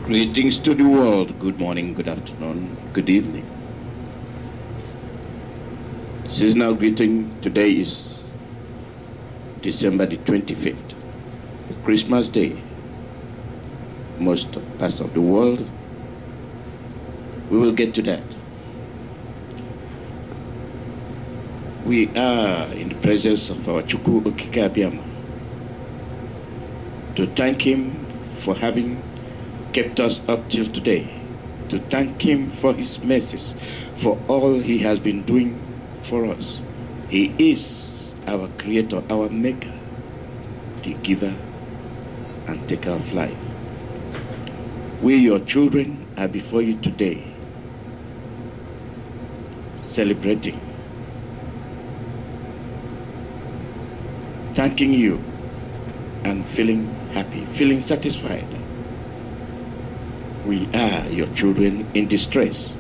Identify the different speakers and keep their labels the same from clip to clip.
Speaker 1: Greetings to the world. Good morning, good afternoon, good evening. Seasonal greeting. Today is December the 25th, Christmas Day. Most parts of the world. We will get to that. We are in the presence of our Chukwu Okike Abiyama to thank him for having kept us up till today, to thank him for his mercies, for all he has been doing for us. He is our creator, our maker, the giver and taker of life. We, your children, are before you today, celebrating, thanking you, and feeling happy, feeling satisfied. We are your children in distress.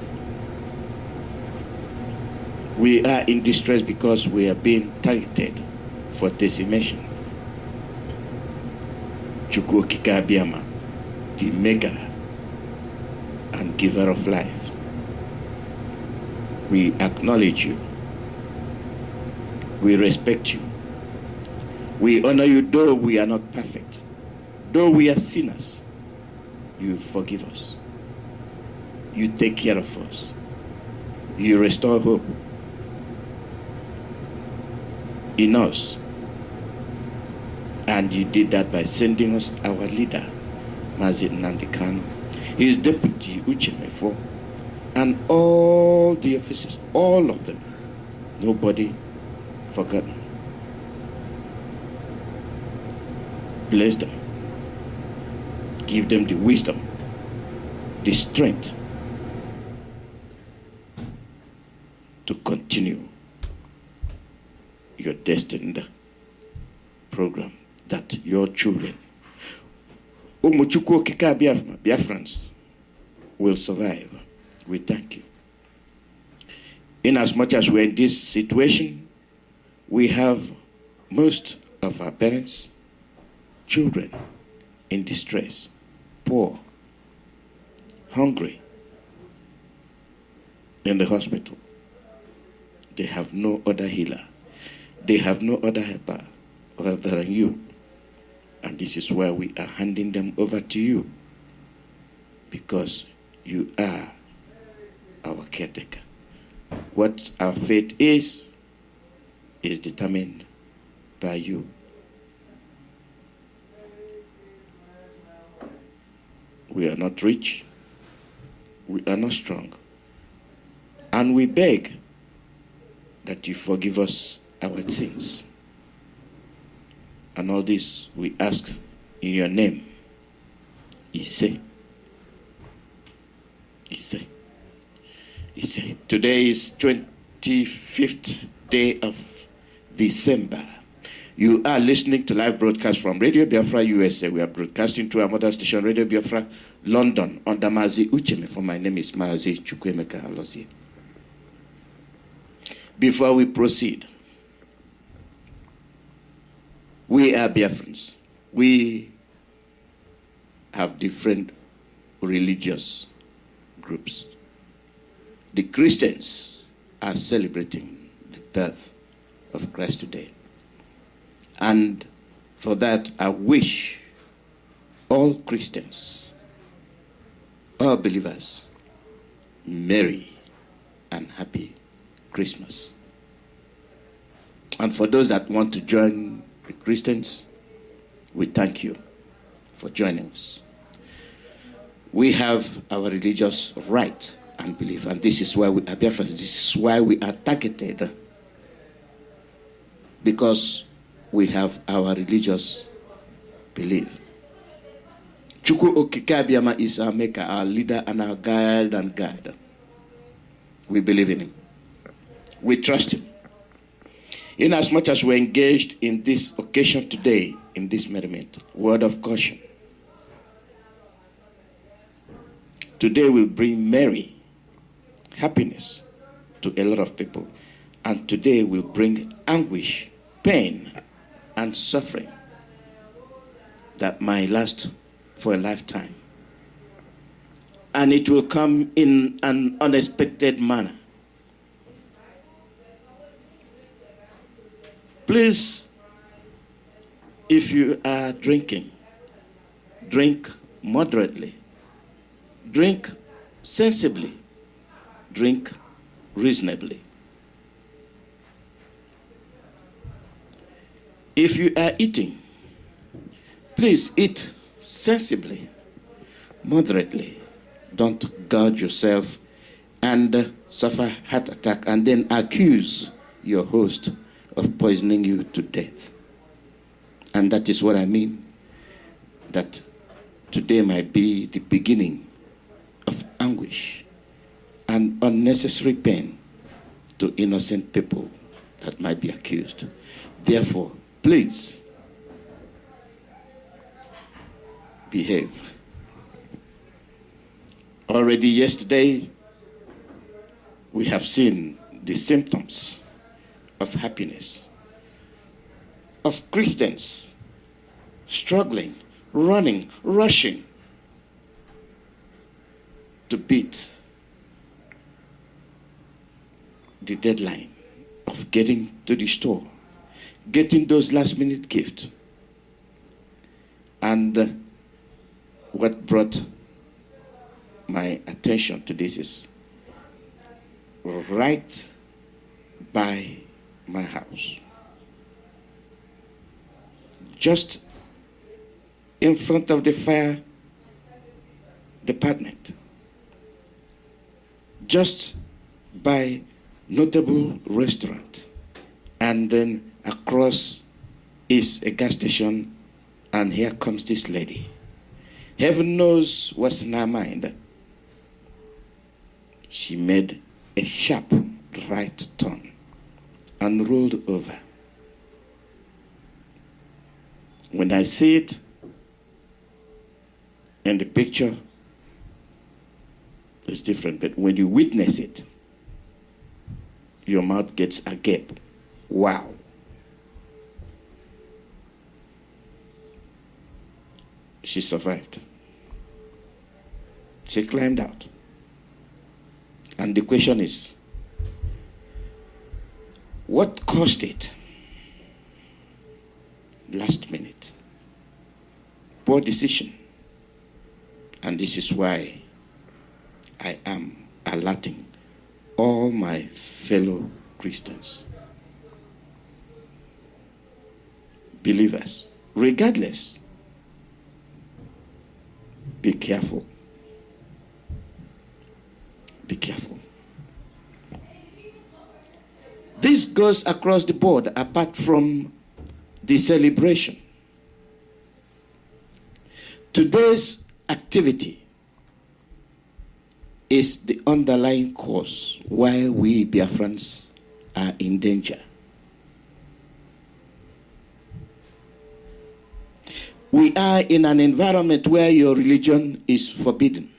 Speaker 1: We are in distress because we are being targeted for decimation. Chukwu Okike Abiyama, the maker and giver of life. We acknowledge you. We respect you. We honor you, though we are not perfect. Though we are sinners, you forgive us. You take care of us. You restore hope in us. And you did that by sending us our leader, Mazi Nnamdi Kanu, his deputy, Uchemefo, and all the officers, all of them. Nobody forgotten. Bless them. Give them the wisdom, the strength to continue your destined program that your children, Chukwu Okike Biafrans, will survive. We thank you. In as much as we're in this situation, we have most of our parents, children in distress, poor, hungry, in the hospital. They have no other healer. They have no other helper other than you. And this is why we are handing them over to you, because you are our caretaker. What our fate is determined by you. We are not rich, we are not strong, and we beg that you forgive us our sins. And all this we ask in your name. Ise. Ise. Ise. Today is 25th day of December. You are listening to live broadcast from Radio Biafra, USA. We are broadcasting to our mother station, Radio Biafra, London, under Mazi Uchemefo. My name is Mazi Chukwuemeka Alozie. Before we proceed, we are Biafrans. We have different religious groups. The Christians are celebrating the birth of Christ today. And for that, I wish all Christians, all believers, merry and happy Christmas. And for those that want to join the Christians, we thank you for joining us. We have our religious right and belief, and this is why we are Biafrans. This is why we are targeted, because we have our religious belief. Chukwu Okike Abiyama is our maker, our leader, and our guide. We believe in him. We trust him. In as much as we're engaged in this occasion today, in this merriment, word of caution. Today will bring merry, happiness to a lot of people. And today will bring anguish, pain, and suffering that might last for a lifetime. and it will come in an unexpected manner. Please, if you are drinking, drink moderately, drink sensibly, drink reasonably. If you are eating, please eat sensibly, moderately. Don't gorge yourself and suffer heart attack and then accuse your host of poisoning you to death. And that is what I mean, that today might be the beginning of anguish and unnecessary pain to innocent people that might be accused. Therefore, please behave. Already yesterday, we have seen the symptoms of happiness, of Christians struggling, running, rushing to beat the deadline of getting to the store, getting those last-minute gifts. And what brought my attention to this is right by my house, just in front of the fire department, just by notable restaurant, and then across is a gas station, and here comes this lady. Heaven knows what's in her mind. She made a sharp right turn and rolled over. When I see it in the picture, it's different, but when you witness it, your mouth gets agape. Wow. She survived. She climbed out. And the question is, what caused it? Last minute. Poor decision. And this is why I am alerting all my fellow Christians, believers, regardless, be careful. Be careful. This goes across the board apart from the celebration. Today's activity is the underlying cause why we Biafrans are in danger. We are in an environment where your religion is forbidden,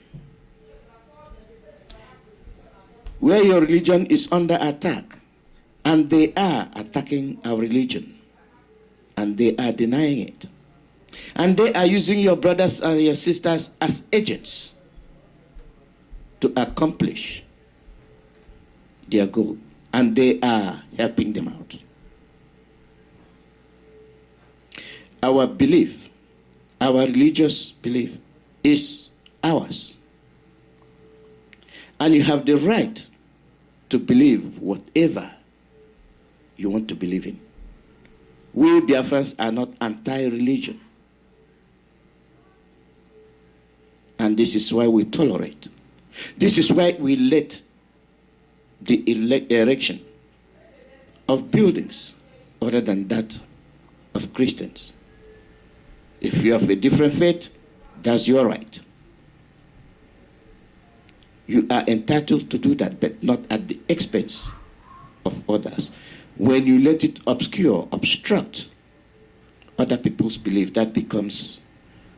Speaker 1: where your religion is under attack, and they are attacking our religion, and they are denying it. And they are using your brothers and your sisters as agents to accomplish their goal, and they are helping them out. Our belief, our religious belief, is ours. And you have the right to believe whatever you want to believe in. We Biafrans are not anti-religion. And this is why we tolerate. This is why we let the erection of buildings other than that of Christians. If you have a different faith, that's your right. You are entitled to do that, but not at the expense of others. When you let it obstruct other people's belief, that becomes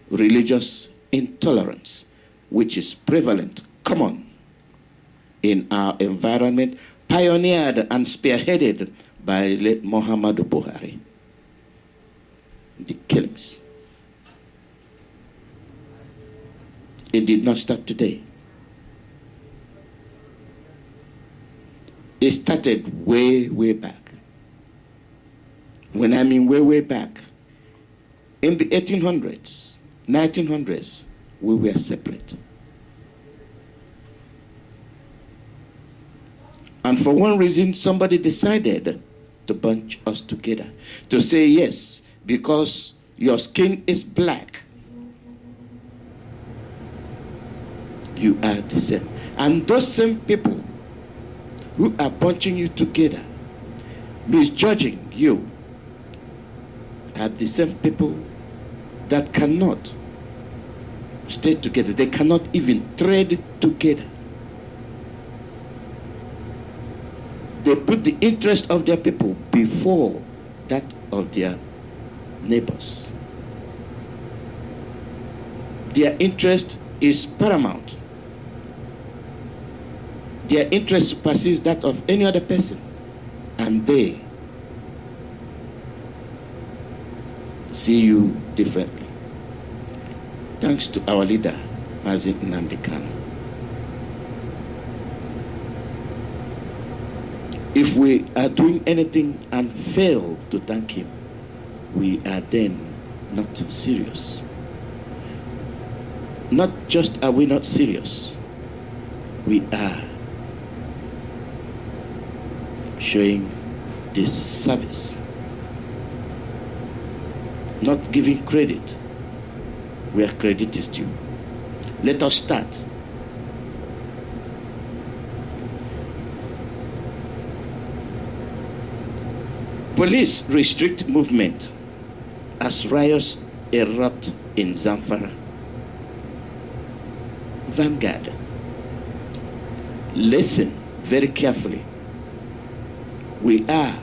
Speaker 1: religious intolerance, which is prevalent, common in our environment, pioneered and spearheaded by late Muhammadu Buhari. The killings. It did not start today. It started way, way back. When I mean way, way back, in the 1800s, 1900s, we were separate. And for one reason, somebody decided to bunch us together, to say, yes, because your skin is black, you are the same. And those same people who are bunching you together, misjudging you, are the same people that cannot stay together. They cannot even trade together. They put the interest of their people before that of their neighbors. Their interest is paramount. Their interest supersedes that of any other person. And they see you differently. Thanks to our leader, Mazi Nnamdi Kanu. If we are doing anything and fail to thank him, we are then not serious. Not just are we not serious, we are showing this service, not giving credit where credit is due. Let us start. Police restrict movement as riots erupt in Zamfara. Vanguard. Listen very carefully. We are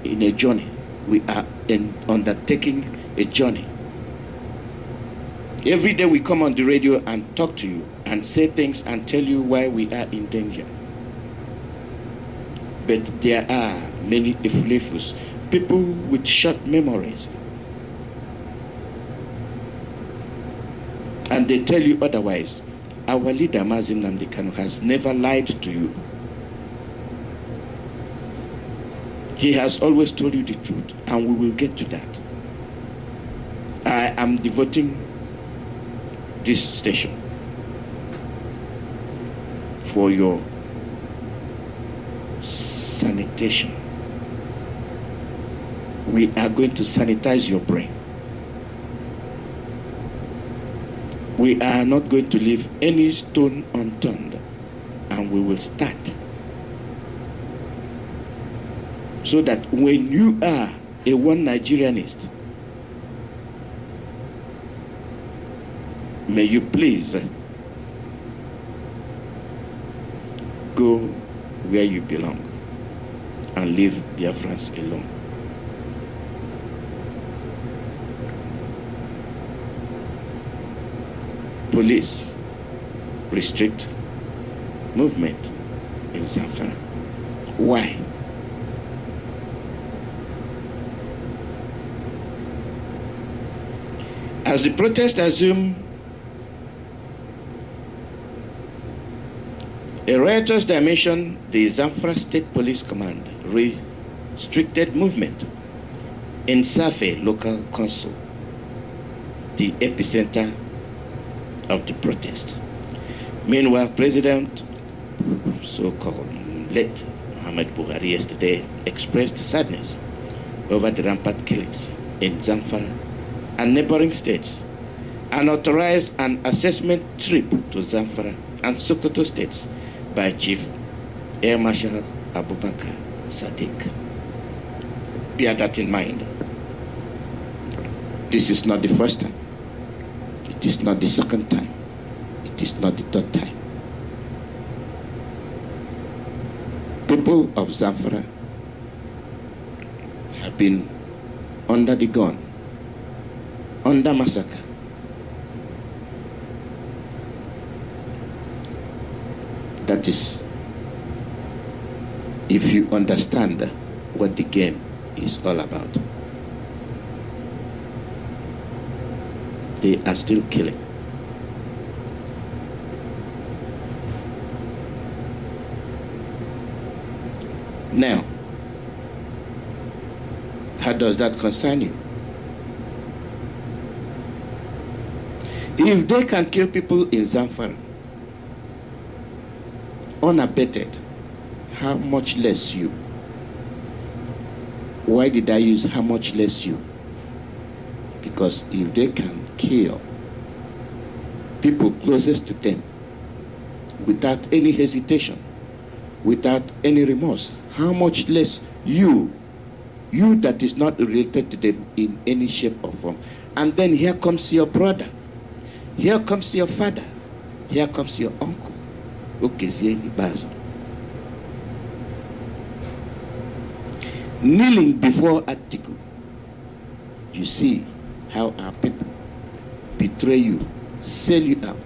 Speaker 1: in a journey. We are undertaking a journey. Every day we come on the radio and talk to you and say things and tell you why we are in danger. But there are many iflefus, people with short memories. And they tell you otherwise. Our leader, Mazi Nnamdi Kanu, has never lied to you. He has always told you the truth, and we will get to that. I am devoting this station for your sanitation. We are going to sanitize your brain. We are not going to leave any stone unturned, and we will start so that when you are a one Nigerianist, may you please go where you belong and leave Biafrans alone. Police restrict movement in Zamfara. Why? As the protest assumed a riotous dimension, the Zamfara State Police Command restricted movement in Safe Local Council, the epicenter of the protest. Meanwhile, President, so-called late Muhammad Buhari, yesterday expressed sadness over the rampant killings in Zamfara and neighboring states, and authorized an assessment trip to Zamfara and Sokoto states by Chief Air Marshal Abubakar Sadiq. Bear that in mind. This is not the first time. It is not the second time. It is not the third time. People of Zamfara have been under the gun, under massacre. That is, if you understand what the game is all about. They are still killing. Now, how does that concern you? If they can kill people in Zamfara unabated, how much less you? Why did I use how much less you? Because if they can kill people closest to them without any hesitation, without any remorse, how much less you that is not related to them in any shape or form? And then here comes your brother, here comes your father, here comes your uncle. Kneeling before Atiku, you see how our people betray you, sell you out.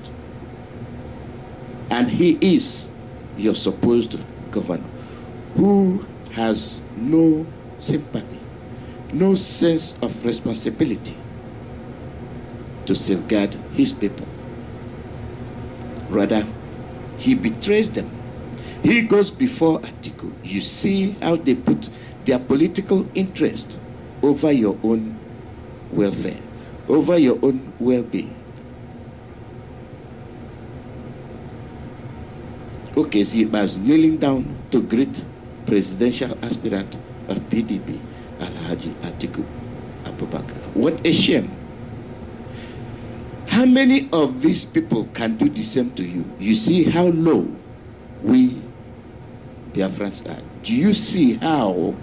Speaker 1: And he is your supposed governor, who has no sympathy, no sense of responsibility to safeguard his people. Rather, he betrays them. He goes before Atiku. You see how they put their political interest over your own welfare, over your own well-being. Okay, see, was kneeling down to greet presidential aspirant of PDP, Alhaji Atiku Abubakar. What a shame. How many of these people can do the same to you? You see how low we Biafrans are. Do you see how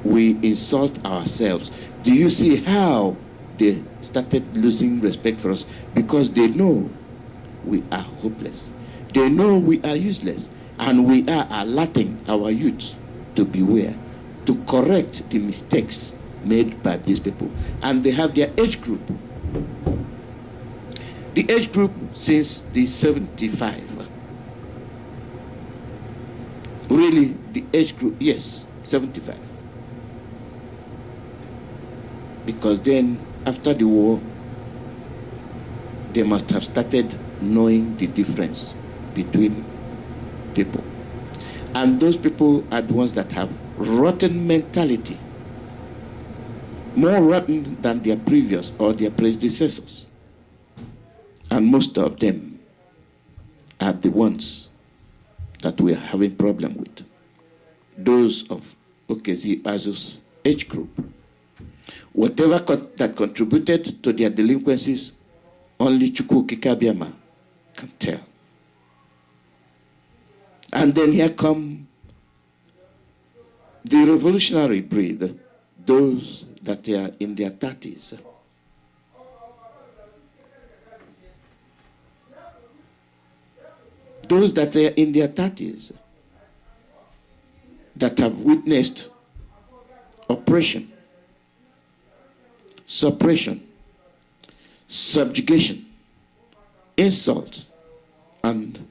Speaker 1: we insult ourselves? Do you see how they started losing respect for us? Because they know we are hopeless. They know we are useless. And we are alerting our youth to beware, to correct the mistakes made by these people. And they have their age group. The age group since the 75. Really, the age group, yes, 75. Because then, after the war, they must have started knowing the difference between people. And those people are the ones that have rotten mentality, more rotten than their previous or their predecessors. And most of them are the ones that we are having problem with. Those of Okezi Azu's age group. Whatever that contributed to their delinquencies, only Chukwu Kikabiama can tell. And then here come the revolutionary breed, those that are in their 30s. Those that are in their 30s, that have witnessed oppression, suppression, subjugation, insult, and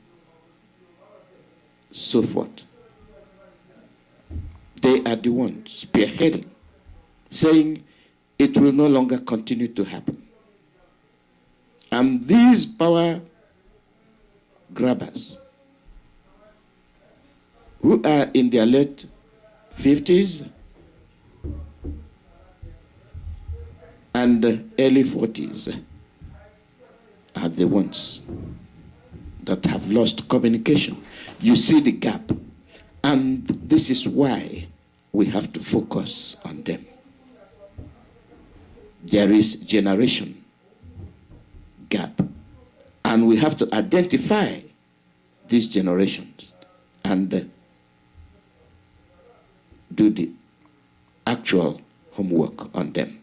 Speaker 1: so forth. They are the ones spearheading, saying it will no longer continue to happen. And these power grabbers who are in their late 50s and early 40s are the ones that have lost communication. You see the gap, and this is why we have to focus on them. There is generation gap, and we have to identify these generations and do the actual homework on them.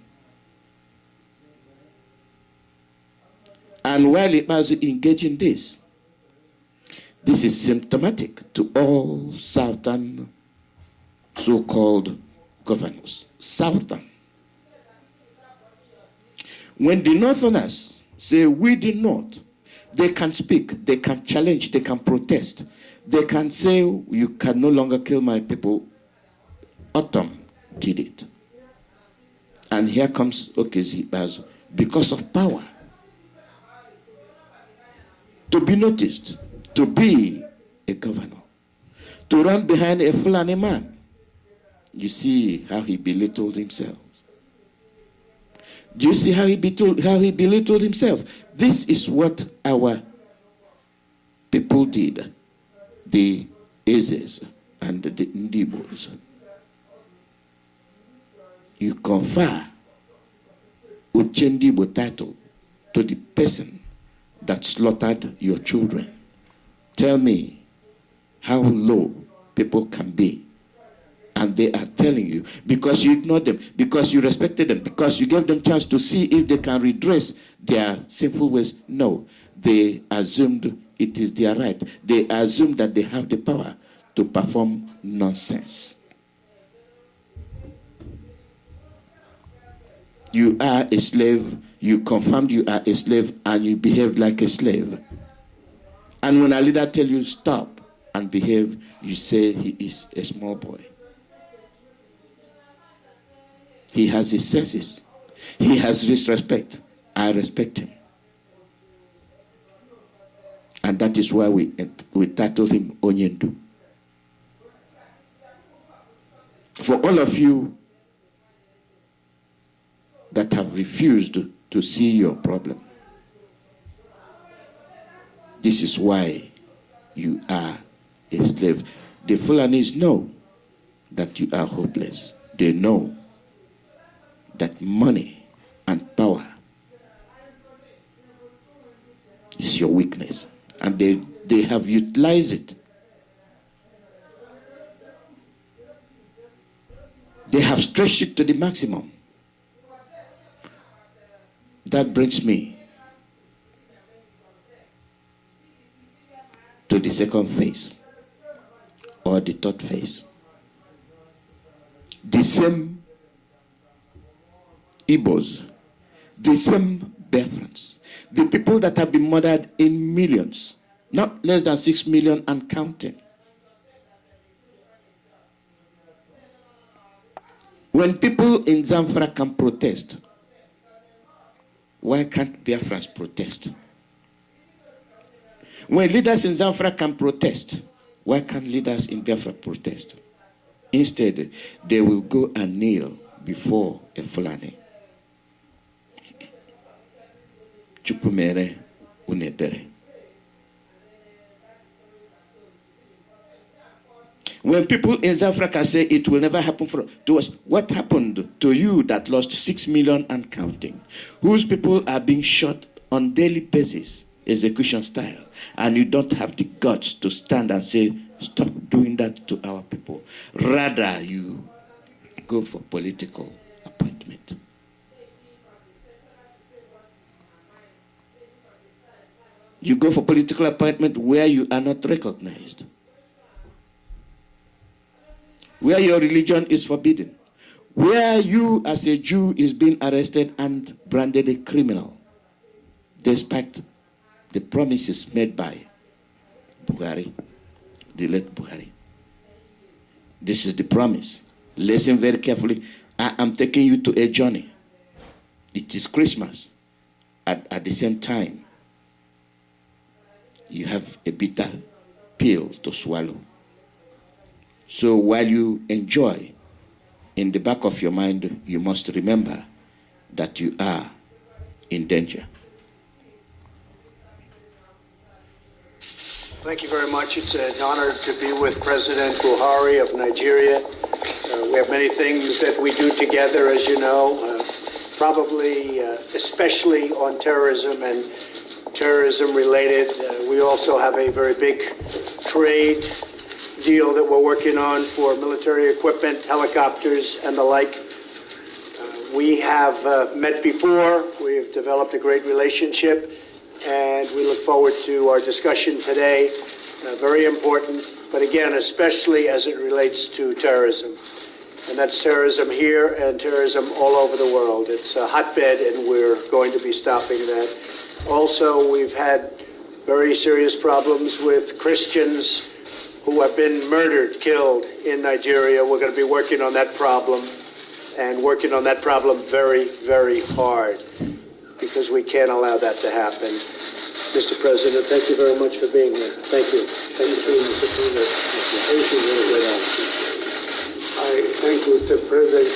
Speaker 1: And while it was engaging this is symptomatic to all southern so-called governors. Southern. When the northerners say we did not, they can speak, they can challenge, they can protest. They can say you can no longer kill my people. Autumn did it. And here comes Okezi Bazu because of power. To be noticed, to be a governor, to run behind a Fulani man. You see how he belittled himself. Do you see how he belittled himself? This is what our people did. The Ezes and the Ndibos. You confer Uchendibo title to the person that slaughtered your children. Tell me how low people can be. And they are telling you, because you ignored them, because you respected them, because you gave them chance to see if they can redress their sinful ways. No, they assumed it is their right. They assumed that they have the power to perform nonsense. You are a slave, you confirmed you are a slave, and you behaved like a slave. And when a leader tells you stop and behave, you say he is a small boy. He has his senses. He has his respect. I respect him. And that is why we titled him Onyendu. For all of you that have refused to see your problem, this is why you are a slave. The Fulanis know that you are hopeless. They know that money and power is your weakness. And they have utilized it. They have stretched it to the maximum. That brings me to the second phase, or the third phase. The same Igbos, the same Biafrans, the people that have been murdered in millions, not less than 6 million and counting. When people in Zamfara can protest, why can't Biafrans protest? When leaders in Zamfara can protest, why can't leaders in Biafra protest? Instead, they will go and kneel before a Fulani. Chupumere unebere. When people in South Africa say it will never happen to us, what happened to you that lost 6 million and counting? Whose people are being shot on daily basis, execution style, and you don't have the guts to stand and say, stop doing that to our people. Rather, you go for political appointment. You go for political appointment where you are not recognized, where your religion is forbidden, where you as a Jew is being arrested and branded a criminal, despite the promises made by Buhari, the late Buhari. This is the promise. Listen very carefully. I am taking you to a journey. It is Christmas. At the same time, you have a bitter pill to swallow. So while you enjoy, in the back of your mind, you must remember that you are in danger.
Speaker 2: Thank you very much. It's an honor to be with President Buhari of Nigeria. We have many things that we do together, as you know, probably especially on terrorism and terrorism related. We also have a very big trade deal that we're working on for military equipment, helicopters, and the like. We have met before. We've developed a great relationship, and we look forward to our discussion today. Very important, but again, especially as it relates to terrorism. And that's terrorism here and terrorism all over the world. It's a hotbed, and we're going to be stopping that. Also, we've had very serious problems with Christians who have been murdered, killed in Nigeria. We're going to be working on that problem, and working on that problem very, very hard, because we can't allow that to happen. Mr. President, thank you very much for being here. Thank you. Thank you, Mr. President. Thank you very much. I thank Mr. President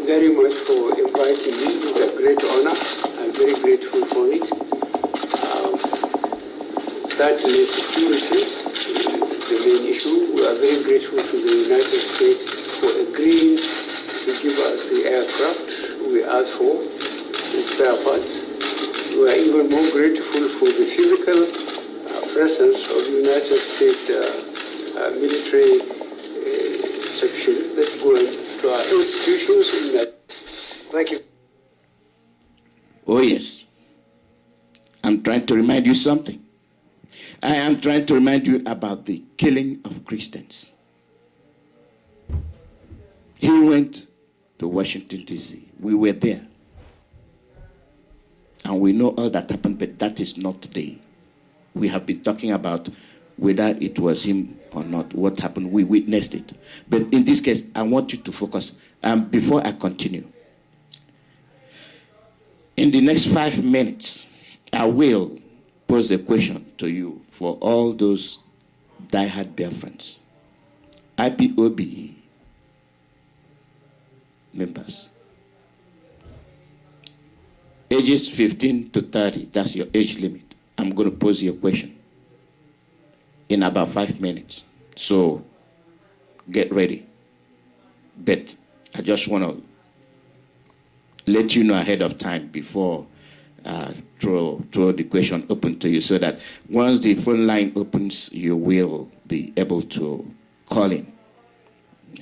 Speaker 2: very much for inviting me. It's a great honor. I'm very grateful for it. Certainly security is the main issue. We are very grateful to the United States for agreeing to give us the aircraft we asked for, the spare parts. We are even more grateful for the physical presence of the United States military sections that go into our institutions in that. Thank you.
Speaker 1: Oh, yes. I'm trying to remind you something. I am trying to remind you about the killing of Christians. He went to Washington, D.C. We were there. And we know all that happened, but that is not today. We have been talking about whether it was him or not, what happened. We witnessed it. But in this case, I want you to focus. Before I continue, in the next 5 minutes, I will pose a question to you for all those diehard Biafrans, IPOB members, ages 15 to 30, that's your age limit. I'm going to pose you a question in about 5 minutes. So get ready. But I just want to let you know ahead of time before throw the question open to you, so that once the phone line opens, you will be able to call in.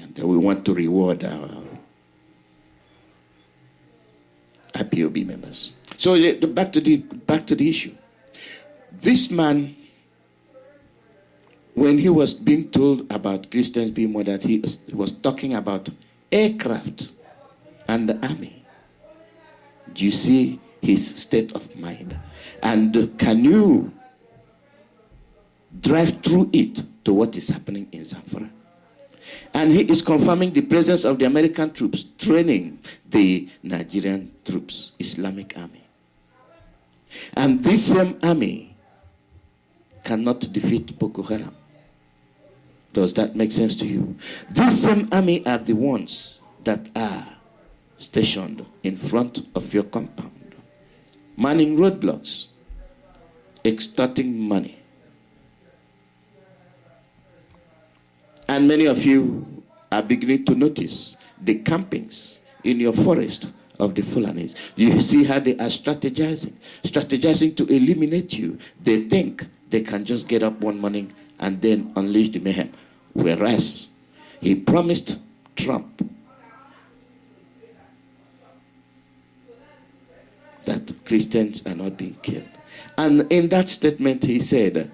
Speaker 1: And we want to reward our IPOB members. So back to the issue. This man, when he was being told about Christians being murdered, he was talking about aircraft and the army. Do you see his state of mind? And can you drive through it to what is happening in Zamfara? And he is confirming the presence of the American troops training the Nigerian troops, Islamic army. And this same army cannot defeat Boko Haram. Does that make sense to you? This same army are the ones that are stationed in front of your compound, manning roadblocks, extorting money. And many of you are beginning to notice the campings in your forest of the Fulanis. You see how they are strategizing to eliminate you. They think they can just get up one morning and then unleash the mayhem. Whereas he promised Trump that Christians are not being killed. And in that statement he said,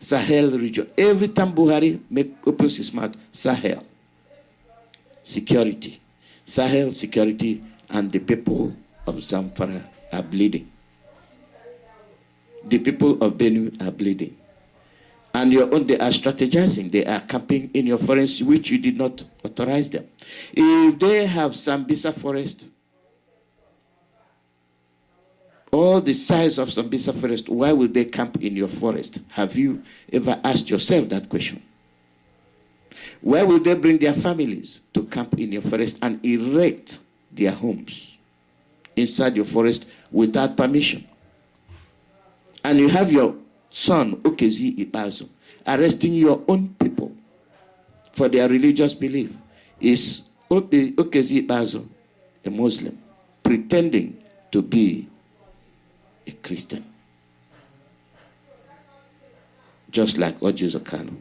Speaker 1: Sahel region. Every time Buhari opens his mouth, Sahel, security. Sahel, security, and the people of Zamfara are bleeding. The people of Benue are bleeding. And your own, they are strategizing. They are camping in your forest, which you did not authorize them. If they have Sambisa forest, all the size of Sambisa forest, why will they camp in your forest? Have you ever asked yourself that question? Why will they bring their families to camp in your forest and erect their homes inside your forest without permission? And you have your son, Okezi Ibazo, arresting your own people for their religious belief. Is Okezi Ibazo a Muslim pretending to be a Christian? Just like Ojo Zokano,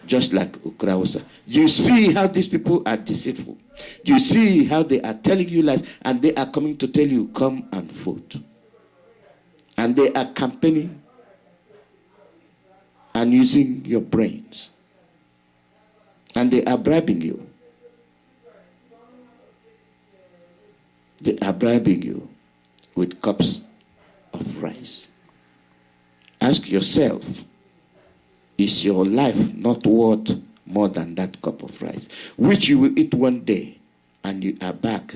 Speaker 1: just like Ukrausa. You see how these people are deceitful. You see how they are telling you lies, and they are coming to tell you, come and vote. And they are campaigning and using your brains. And they are bribing you. They are bribing you with cups of rice. Ask yourself, is your life not worth more than that cup of rice, which you will eat one day and you are back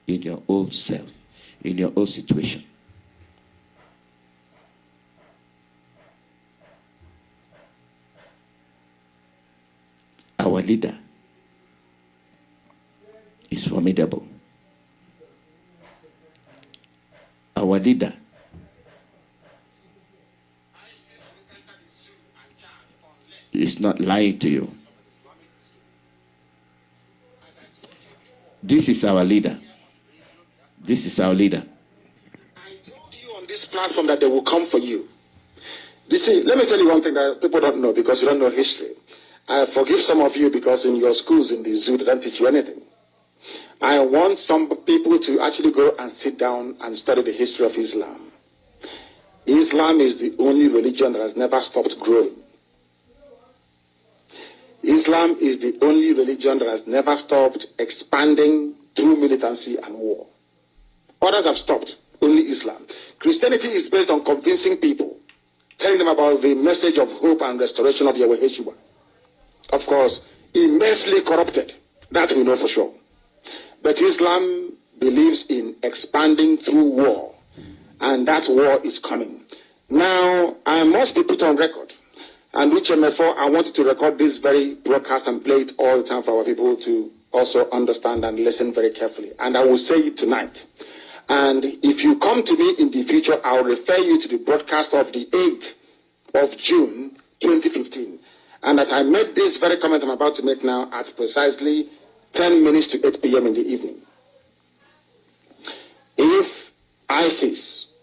Speaker 1: in your old self, in your old situation? our leader is formidable. Our leader is not lying to you. This is our leader. This is our leader.
Speaker 3: I told you on this platform that they will come for you. You see, let me tell you one thing that people don't know because you don't know history. I forgive some of you because in your schools in the zoo they don't teach you anything. I want some people to actually go and sit down and study the history of Islam. Islam is the only religion that has never stopped growing. Islam is the only religion that has never stopped expanding through militancy and war. Others have stopped, only Islam. Christianity is based on convincing people, telling them about the message of hope and restoration of Yahweh Yeshua. Of course, immensely corrupted, that we know for sure. But Islam believes in expanding through war, and that war is coming. Now, I must be put on record, and which MFO, I wanted to record this very broadcast and play it all the time for our people to also understand and listen very carefully. And I will say it tonight. And if you come to me in the future, I'll refer you to the broadcast of the 8th of June, 2015. And that I made this very comment I'm about to make now at precisely 10 minutes to 8 p.m. in the evening. If ISIS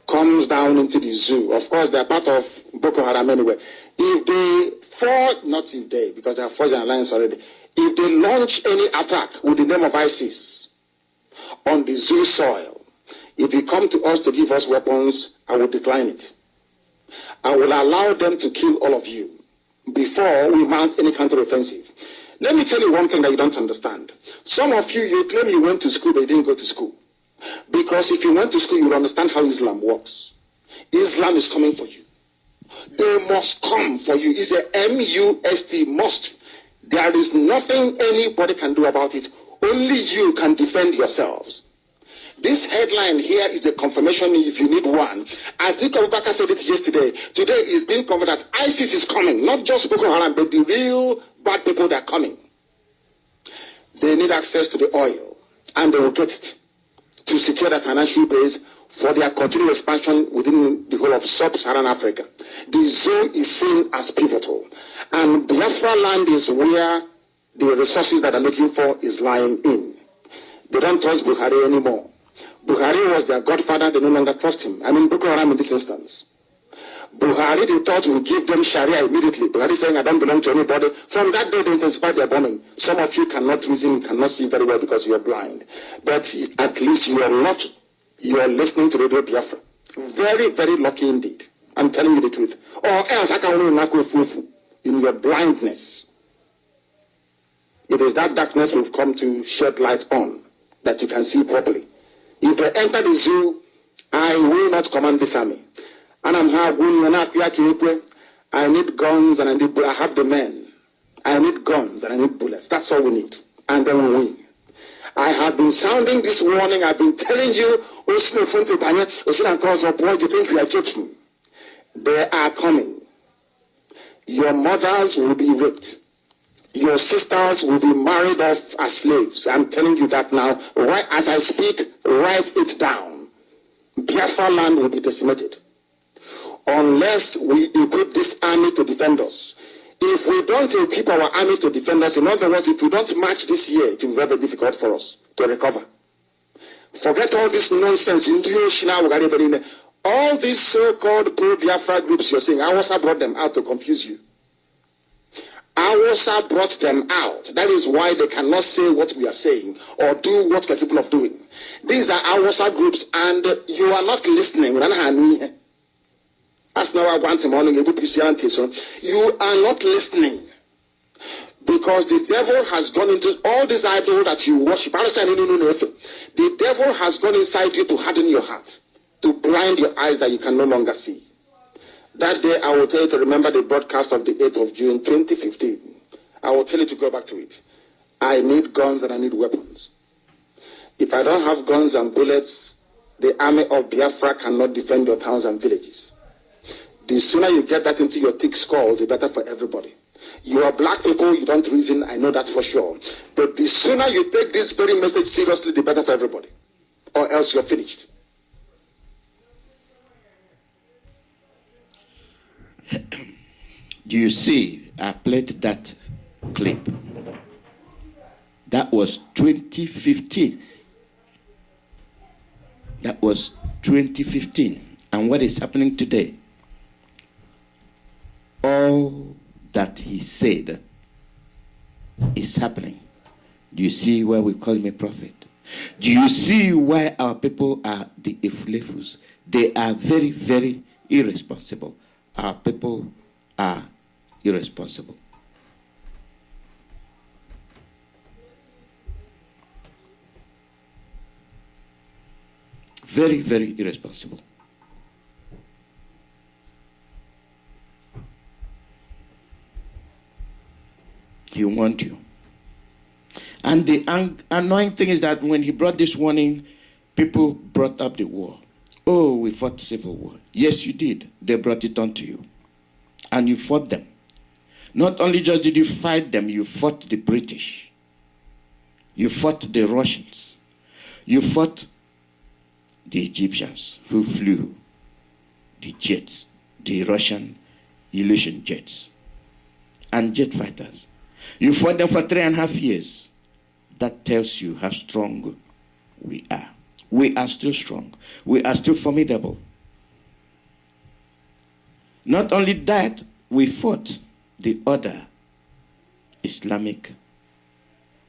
Speaker 3: comes down into the zoo, of course they're part of Boko Haram anyway, if they fall, not if they, because they have forged an alliance already, if they launch any attack with the name of ISIS on the zoo soil, if you come to us to give us weapons, I will decline it. I will allow them to kill all of you before we mount any counteroffensive. Let me tell you one thing that you don't understand. Some of you, you claim you went to school, but you didn't go to school. Because if you went to school, you will understand how Islam works. Islam is coming for you. They must come for you. It's a M-U-S-T, must. There is nothing anybody can do about it. Only you can defend yourselves. This headline here is a confirmation if you need one. I think Abubakar said it yesterday. Today is being confirmed that ISIS is coming. Not just Boko Haram, but the real bad people that are coming. They need access to the oil, and they will get it to secure the financial base for their continued expansion within the whole of sub-Saharan Africa. The zone is seen as pivotal. And Biafra land is where the resources that they're looking for is lying in. They don't trust Buhari anymore. Buhari was their godfather, they no longer trust him. I mean, Boko Haram in this instance. Buhari, they thought would give them Sharia immediately. Buhari saying, I don't belong to anybody. From that day, they intensified their bombing. Some of you cannot reason, cannot see very well because you are blind. But at least you are lucky. You are listening to Radio Biafra. Very, very lucky indeed. I'm telling you the truth. Or else, I can only knock you in your blindness. It is that darkness we've come to shed light on that you can see properly. If I enter the zoo, I will not command this army. And I need guns and I have the men. I need guns and I need bullets. That's all we need. And then we win. I have been sounding this warning. I've been telling you, you think we are joking. They are coming. Your mothers will be raped. Your sisters will be married off as slaves. I'm telling you that now. Right as I speak, write it down. Biafra land will be decimated. Unless we equip this army to defend us. If we don't equip our army to defend us, in other words, if we don't march this year, it will be very difficult for us to recover. Forget all this nonsense. All these so-called pro-Biafra groups you're saying, Awasa brought them out to confuse you. Awasa brought them out. That is why they cannot say what we are saying or do what we are capable of doing. These are Awasa groups, and you are not listening. That's not what I want to morning. You are not listening. Because the devil has gone into all these idols that you worship. The devil has gone inside you to harden your heart, to blind your eyes that you can no longer see. That day, I will tell you to remember the broadcast of the 8th of June, 2015. I will tell you to go back to it. I need guns and I need weapons. If I don't have guns and bullets, the army of Biafra cannot defend your towns and villages. The sooner you get that into your thick skull, the better for everybody. You are black people, you don't reason, I know that for sure. But the sooner you take this very message seriously, the better for everybody. Or else you're finished.
Speaker 1: Do you see? I played that clip. That was 2015. That was 2015. And what is happening today? All that he said is happening. Do you see why we call him a prophet? Do you see why our people are the Iflefus? They are very, very irresponsible. Our people are irresponsible. Very, very irresponsible. He warned you. And the annoying thing is that when he brought this warning, people brought up the war. Oh, we fought civil war. Yes, you did. They brought it onto you. And you fought them. Not only just did you fight them, you fought the British. You fought the Russians. You fought the Egyptians who flew the jets, the Russian Illusion jets, and jet fighters. You fought them for 3.5 years. That tells you how strong we are. We are still strong. We are still formidable. Not only that, we fought the other Islamic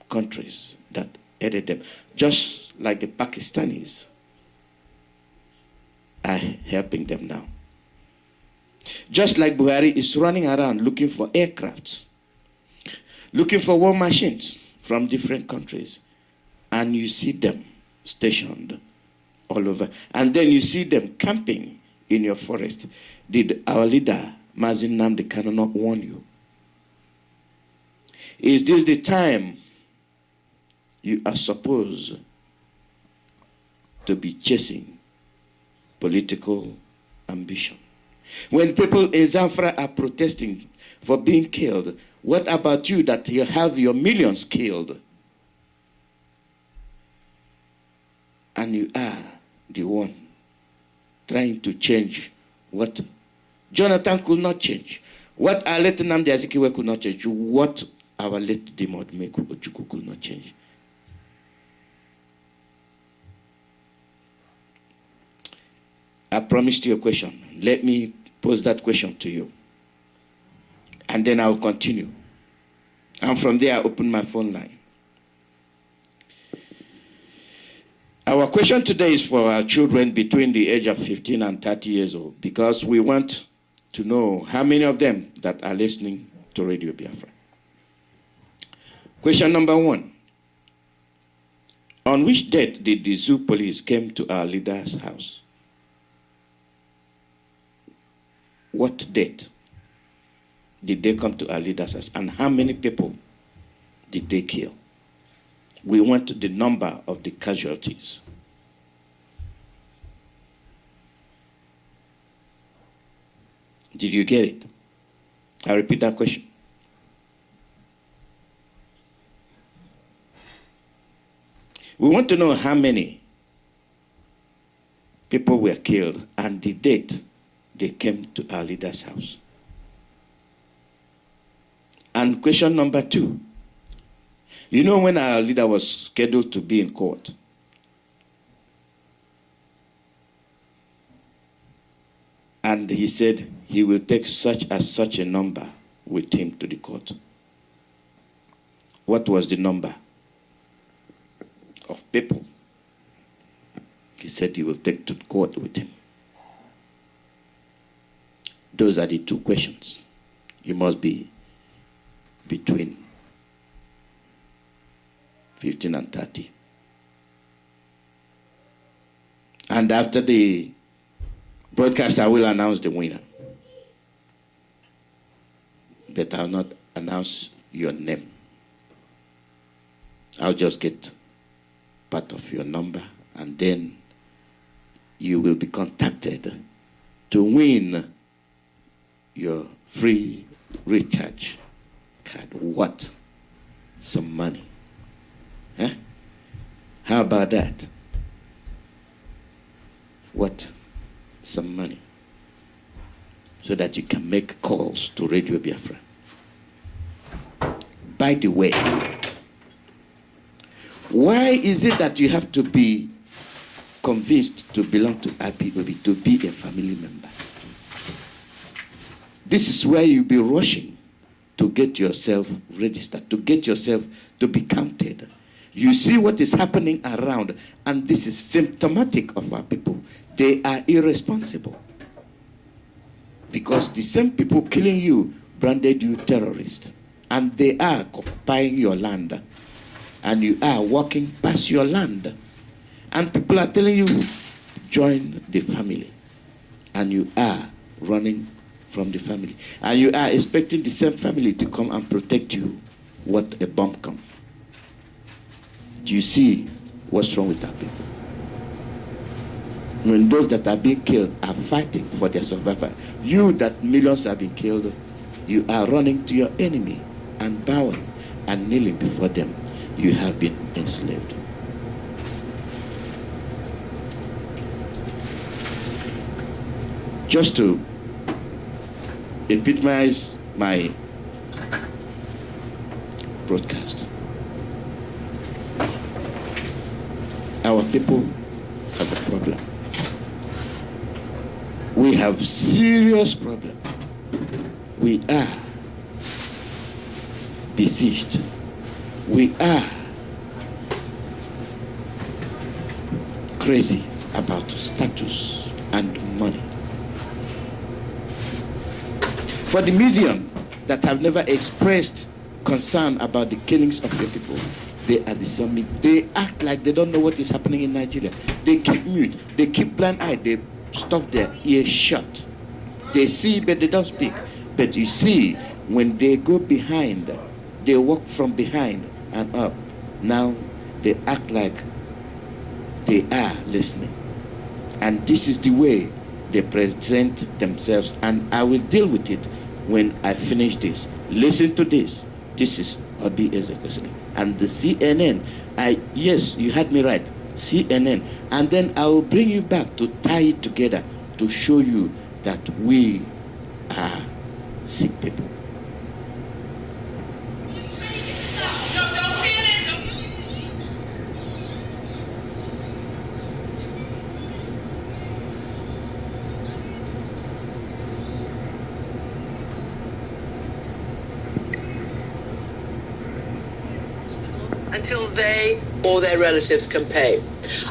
Speaker 1: countries that aided them, just like the Pakistanis are helping them now. Just like Buhari is running around looking for aircrafts, looking for war machines from different countries, and you see them stationed all over, and then you see them camping in your forest. Did our leader Mazin Nnamdi Kanu not warn you? Is this the time you are supposed to be chasing political ambition? When people in Zamfara are protesting for being killed, what about you that you have your millions killed? And you are the one trying to change what Jonathan could not change, what our late Nnamdi Azikiwe could not change, what our late Dimo Ojukwu could not change. I promised you a question. Let me pose that question to you. And then I'll continue. And from there, I open my phone line. Our question today is for our children between the age of 15 and 30 years old, because we want to know how many of them that are listening to Radio Biafra. Question number 1. On which date did the zoo police came to our leader's house? What date did they come to our leader's house? And how many people did they kill? We want the number of the casualties. Did you get it? I repeat that question. We want to know how many people were killed and the date they came to our leader's house. And question number 2. You know, when our leader was scheduled to be in court, and he said he will take such a number with him to the court. What was the number of people he said he will take to court with him? Those are the 2 questions. You must be between 15 and 30. And after the broadcast, I will announce the winner. But I'll not announce your name. I'll just get part of your number, and then you will be contacted to win your free recharge card. What? Some money. Huh? How about that? What? Some money. So that you can make calls to Radio Biafra. By the way, why is it that you have to be convinced to belong to IPOB to be a family member? This is where you'll be rushing to get yourself registered, to get yourself to be counted. You see what is happening around, and this is symptomatic of our people. They are irresponsible. Because the same people killing you branded you terrorist. And they are occupying your land. And you are walking past your land. And people are telling you, join the family. And you are running from the family. And you are expecting the same family to come and protect you. What a bomb comes. Do you see what's wrong with our people? When those that are being killed are fighting for their survival, you that millions have been killed, you are running to your enemy and bowing and kneeling before them. You have been enslaved. Just to epitomize my broadcast, our people have a problem. We have serious problem. We are besieged. We are crazy about status and money. For the medium that have never expressed concern about the killings of your people, they are the same. They act like they don't know what is happening in Nigeria. They keep mute. They keep blind eye. They stuff their ears shut. They see, but they don't speak. But you see, when they go behind, they walk from behind and up. Now they act like they are listening. And this is the way they present themselves. And I will deal with it when I finish this. Listen to this. This is Obi Ezekwesili. And the CNN, yes, you had me right. CNN, and then I will bring you back to tie it together to show you that we are sick people.
Speaker 4: Until they or their relatives can pay.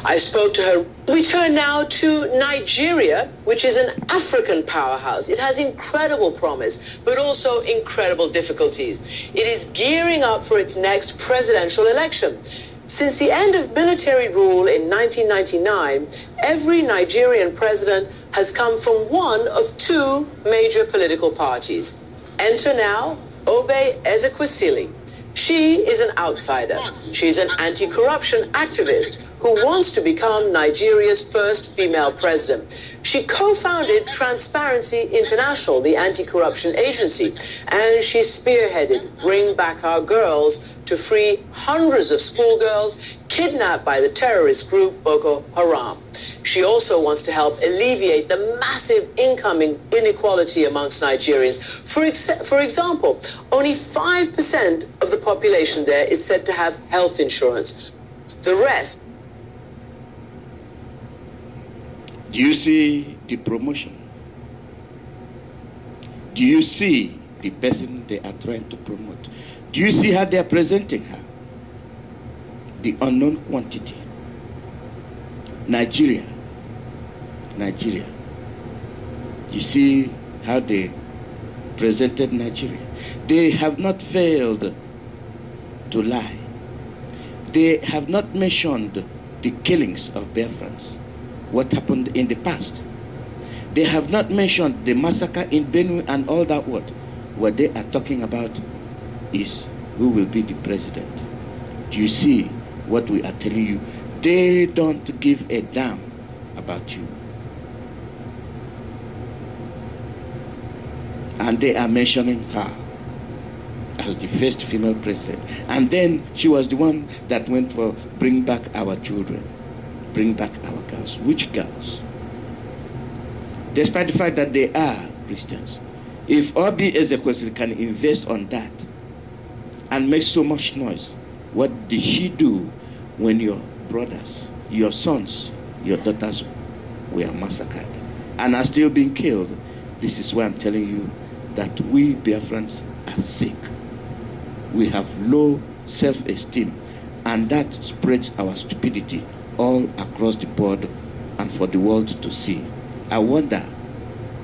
Speaker 4: I spoke to her. We turn now to Nigeria, which is an African powerhouse. It has incredible promise, but also incredible difficulties. It is gearing up for its next presidential election. Since the end of military rule in 1999, every Nigerian president has come from one of two major political parties. Enter now Obi Ezekwesili. She is an outsider. She's an anti-corruption activist who wants to become Nigeria's first female president. She co-founded Transparency International, the anti-corruption agency, and she spearheaded Bring Back Our Girls to free hundreds of schoolgirls kidnapped by the terrorist group Boko Haram. She also wants to help alleviate the massive income inequality amongst Nigerians. For example, only 5% of the population there is said to have health insurance. The rest.
Speaker 1: Do you see the promotion? Do you see the person they are trying to promote? Do you see how they are presenting her? The unknown quantity. Nigeria. You see how they presented Nigeria. They have not failed to lie. They have not mentioned the killings of Biafrans, what happened in the past. They have not mentioned the massacre in Benue and all that. What they are talking about is who will be the president. Do you see what we are telling you? They don't give a damn about you. And they are mentioning her as the first female president. And then she was the one that went for bring back our children, bring back our girls. Which girls? Despite the fact that they are Christians. If RBL Ezekwesili can invest on that and make so much noise, what did she do when your brothers, your sons, your daughters were massacred and are still being killed? This is why I'm telling you that we Biafrans are sick. We have low self-esteem, and that spreads our stupidity all across the board and for the world to see. I wonder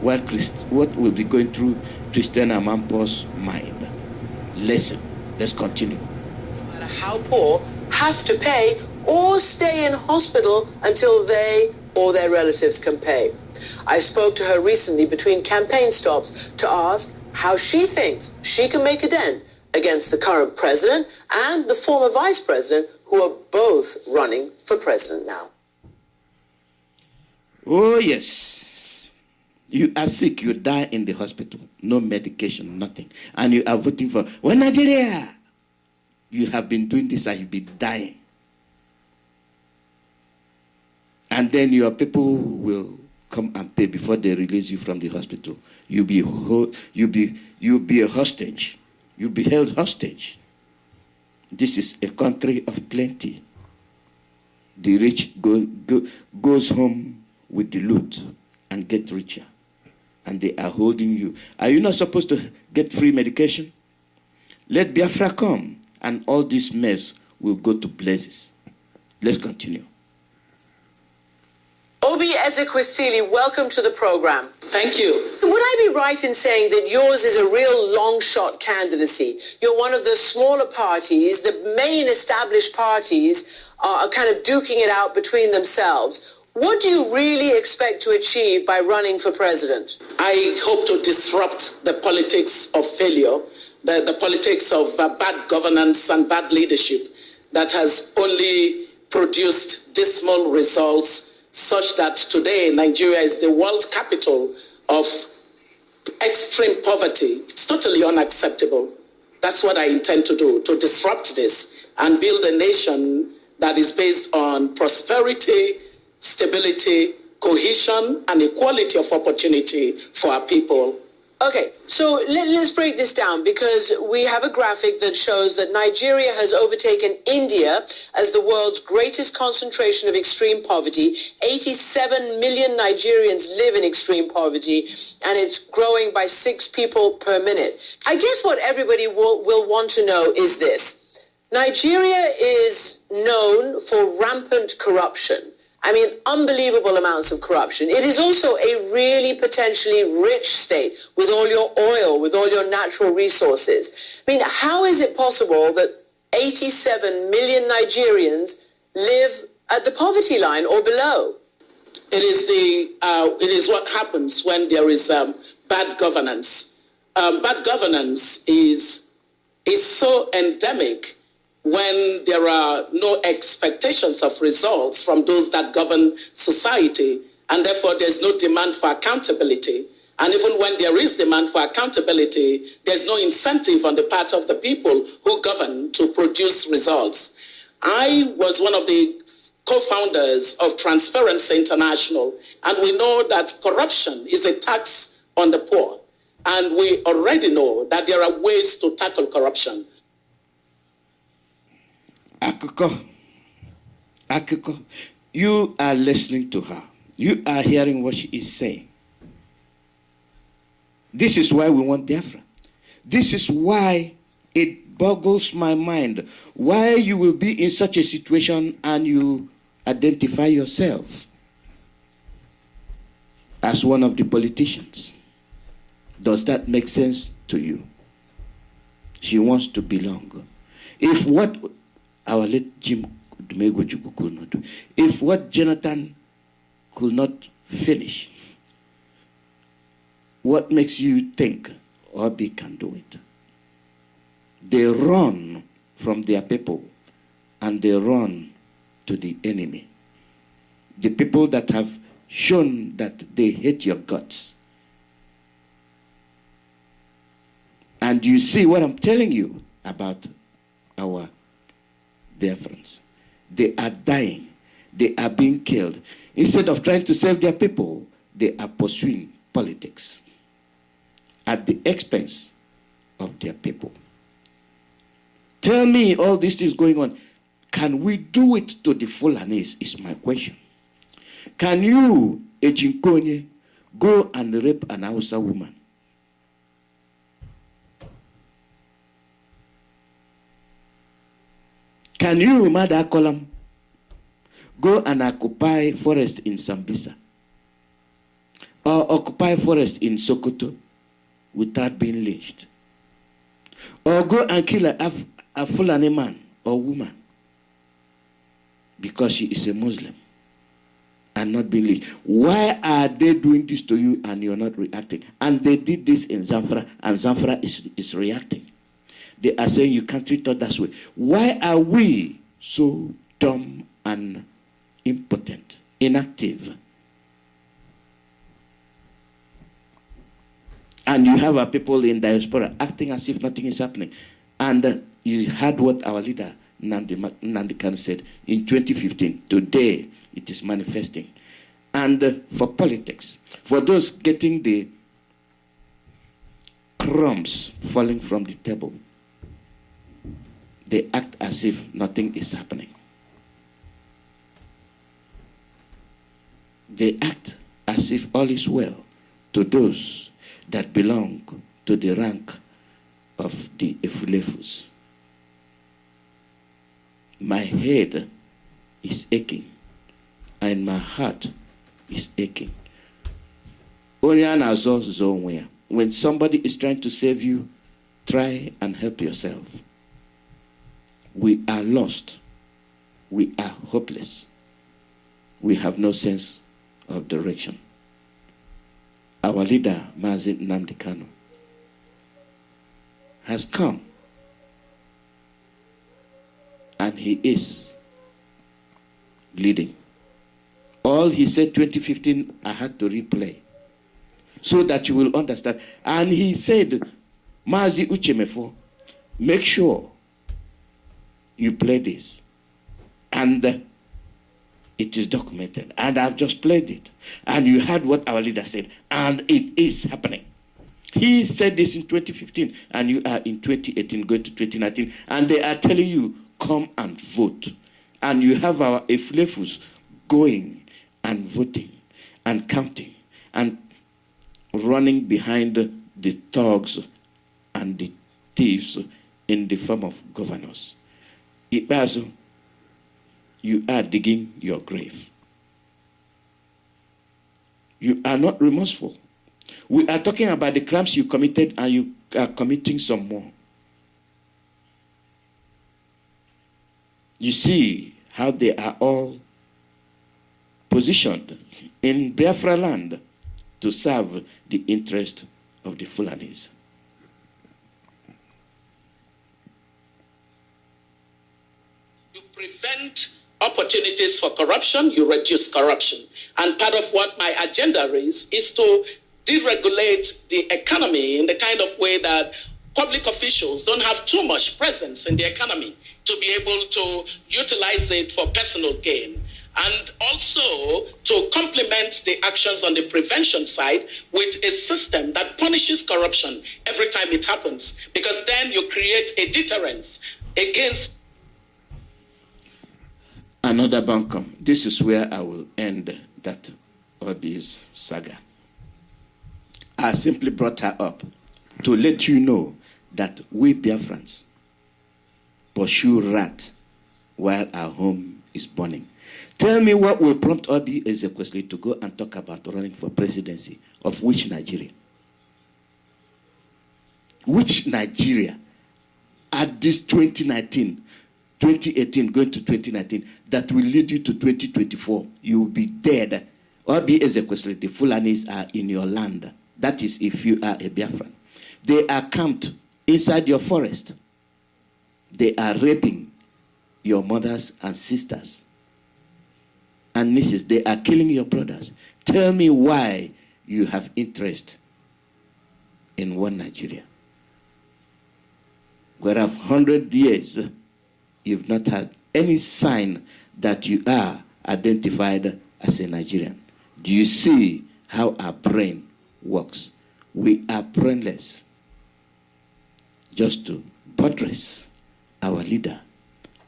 Speaker 1: what will be going through Christian Amampo's mind. Listen, let's continue.
Speaker 4: No matter how poor, have to pay or stay in hospital until they or their relatives can pay. I spoke to her recently between campaign stops to ask how she thinks she can make a dent against the current president and the former vice president, who are both running for president now.
Speaker 1: Oh, yes. You are sick, you die in the hospital. No medication, nothing. And you are voting for, well, Nigeria, you have been doing this and you'll be dying. And then your people will come and pay before they release you from the hospital. You'll be a hostage. You'll be held hostage. This is a country of plenty. The rich goes home with the loot and get richer. And they are holding you. Are you not supposed to get free medication? Let Biafra come, and all this mess will go to places. Let's continue.
Speaker 4: Obi Ezekwesili, welcome to the program.
Speaker 5: Thank you.
Speaker 4: Would I be right in saying that yours is a real long-shot candidacy? You're one of the smaller parties. The main established parties are kind of duking it out between themselves. What do you really expect to achieve by running for president?
Speaker 5: I hope to disrupt the politics of failure, the politics of bad governance and bad leadership that has only produced dismal results, such that today Nigeria is the world capital of extreme poverty. It's totally unacceptable. That's what I intend to do, to disrupt this and build a nation that is based on prosperity, stability, cohesion, and equality of opportunity for our people.
Speaker 4: Okay, so let's break this down, because we have a graphic that shows that Nigeria has overtaken India as the world's greatest concentration of extreme poverty. 87 million Nigerians live in extreme poverty, and it's growing by 6 people per minute. I guess what everybody will want to know is this. Nigeria is known for rampant corruption. I mean, unbelievable amounts of corruption. It is also a really potentially rich state with all your oil, with all your natural resources. I mean, how is it possible that 87 million Nigerians live at the poverty line or below?
Speaker 5: It is what happens when there is bad governance. Bad governance is so endemic when there are no expectations of results from those that govern society, and therefore there's no demand for accountability. And even when there is demand for accountability, there's no incentive on the part of the people who govern to produce results. I was one of the co-founders of Transparency International, and we know that corruption is a tax on the poor. And we already know that there are ways to tackle corruption.
Speaker 1: Akiko, you are listening to her. You are hearing what she is saying. This is why we want Biafra. This is why it boggles my mind why you will be in such a situation and you identify yourself as one of the politicians. Does that make sense to you? She wants to belong. If what our late Jim Dumego could not do, if what Jonathan could not finish, what makes you think Obi can do it? They run from their people and they run to the enemy. The people that have shown that they hate your guts And you see what I'm telling you about our dear friends. They are dying. They are being killed. Instead of trying to save their people, they are pursuing politics at the expense of their people. Tell me all this is going on. Can we do it to the Fulanis is my question. Can you, Ejinkonye, go and rape an Hausa woman? Can you, Mada Kolam, go and occupy forest in Sambisa? Or occupy forest in Sokoto without being lynched? Or go and kill a Fulani man or woman because she is a Muslim and not being lynched? Why are they doing this to you and you're not reacting? And they did this in Zamfara, and Zamfara is reacting. They are saying you can't treat us that way. Why are we so dumb and impotent, inactive? And you have our people in diaspora acting as if nothing is happening. And you heard what our leader, Nnamdi Kanu, said in 2015. Today, it is manifesting. And for politics, for those getting the crumbs falling from the table, they act as if nothing is happening. They act as if all is well to those that belong to the rank of the Efulefus. My head is aching and my heart is aching. When somebody is trying to save you, try and help yourself. We are lost. We are hopeless. We have no sense of direction. Our leader, Mazi Nnamdi Kanu, has come. And he is leading. All he said 2015, I had to replay so that you will understand. And he said, Mazi Uchemefo, make sure you play this. And it is documented. And I've just played it. And you heard what our leader said. And it is happening. He said this in 2015. And you are in 2018 going to 2019. And they are telling you, come and vote. And you have our Efulefus going and voting and counting and running behind the thugs and the thieves in the form of governors. Ibazo, you are digging your grave. You are not remorseful. We are talking about the crimes you committed, and you are committing some more. You see how they are all positioned in Biafra land to serve the interest of the Fulanis.
Speaker 5: You prevent opportunities for corruption, you reduce corruption. And part of what my agenda is to deregulate the economy in the kind of way that public officials don't have too much presence in the economy to be able to utilize it for personal gain. And also to complement the actions on the prevention side with a system that punishes corruption every time it happens, because then you create a deterrence against.
Speaker 1: Another bunkum. This is where I will end that Obi's saga. I simply brought her up to let you know that we Biafrans pursue rat while our home is burning. Tell me what will prompt Obi Ezekwesili to go and talk about running for presidency of which Nigeria? Which Nigeria at this 2018 going to 2019 that will lead you to 2024? You will be dead. Obi Ezekwesili, the Fulanis are in your land. That is if you are a Biafran. They are camped inside your forest. They are raping your mothers and sisters and nieces. They are killing your brothers. Tell me why you have interest in one Nigeria. whereas 100 years, you've not had any sign that you are identified as a Nigerian. Do you see how our brain works? We are brainless. Just to buttress our leader,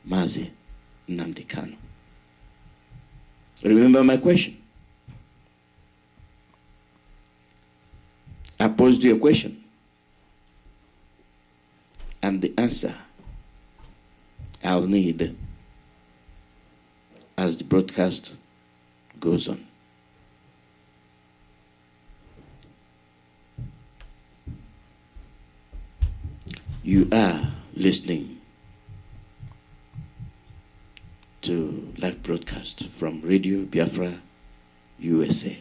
Speaker 1: Mazi Nnamdi Kanu. Remember my question? I posed you a question. And the answer I'll need as the broadcast goes on. You are listening to live broadcast from Radio Biafra, USA.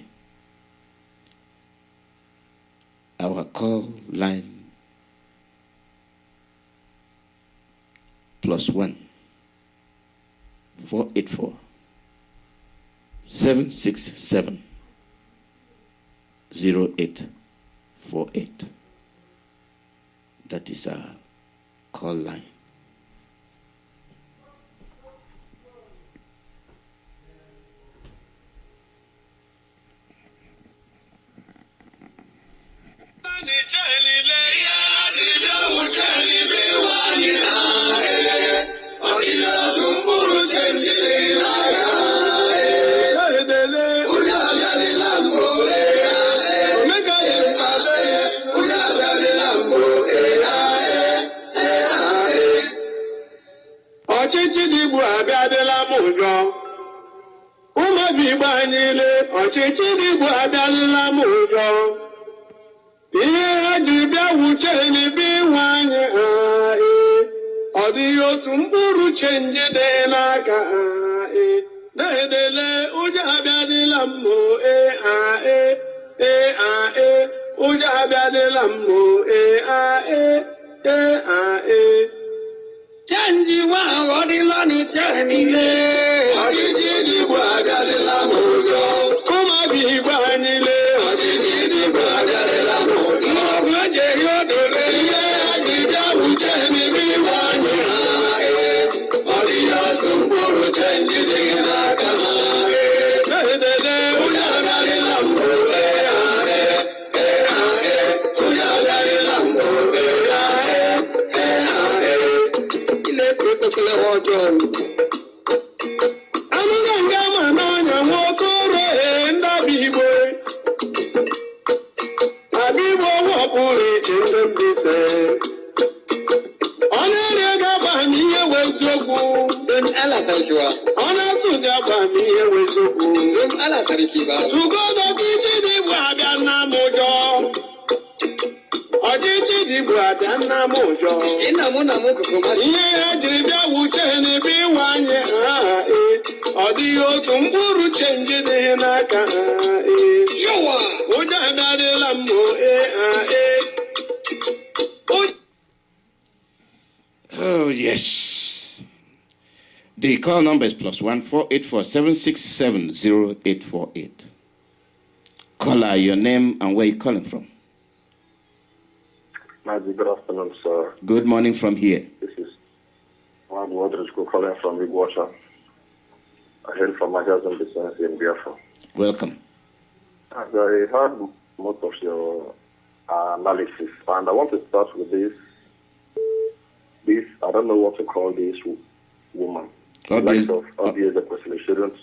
Speaker 1: Our call line +1 484 767 0848. That is our call line.
Speaker 6: Ọchịchị dịbụ abịalịla m ụjọ. Ihe ha ji bịa wuche n'ebe nwanyị ha ọ dịghị otu mkpụrụ chenji dị n'aka ha na-edele ụjọ abịalịla m ụjọ abịalịla m chenji nwa ọ dịla n'uche niile. Ọchịchị dịbụ abịalịla m ụjọ.
Speaker 1: Oh, yes. The call number is +1 484 767 0848. Caller, your name and where you're calling from.
Speaker 7: Good afternoon, sir.
Speaker 1: Good morning from here.
Speaker 7: This is Juan Rodrigo calling from Iguacha. I hail from my husband business in Biafra.
Speaker 1: Welcome.
Speaker 7: And I heard most of your analysis, and I want to start with this. I don't know what to call this woman. The likes of RBL shouldn't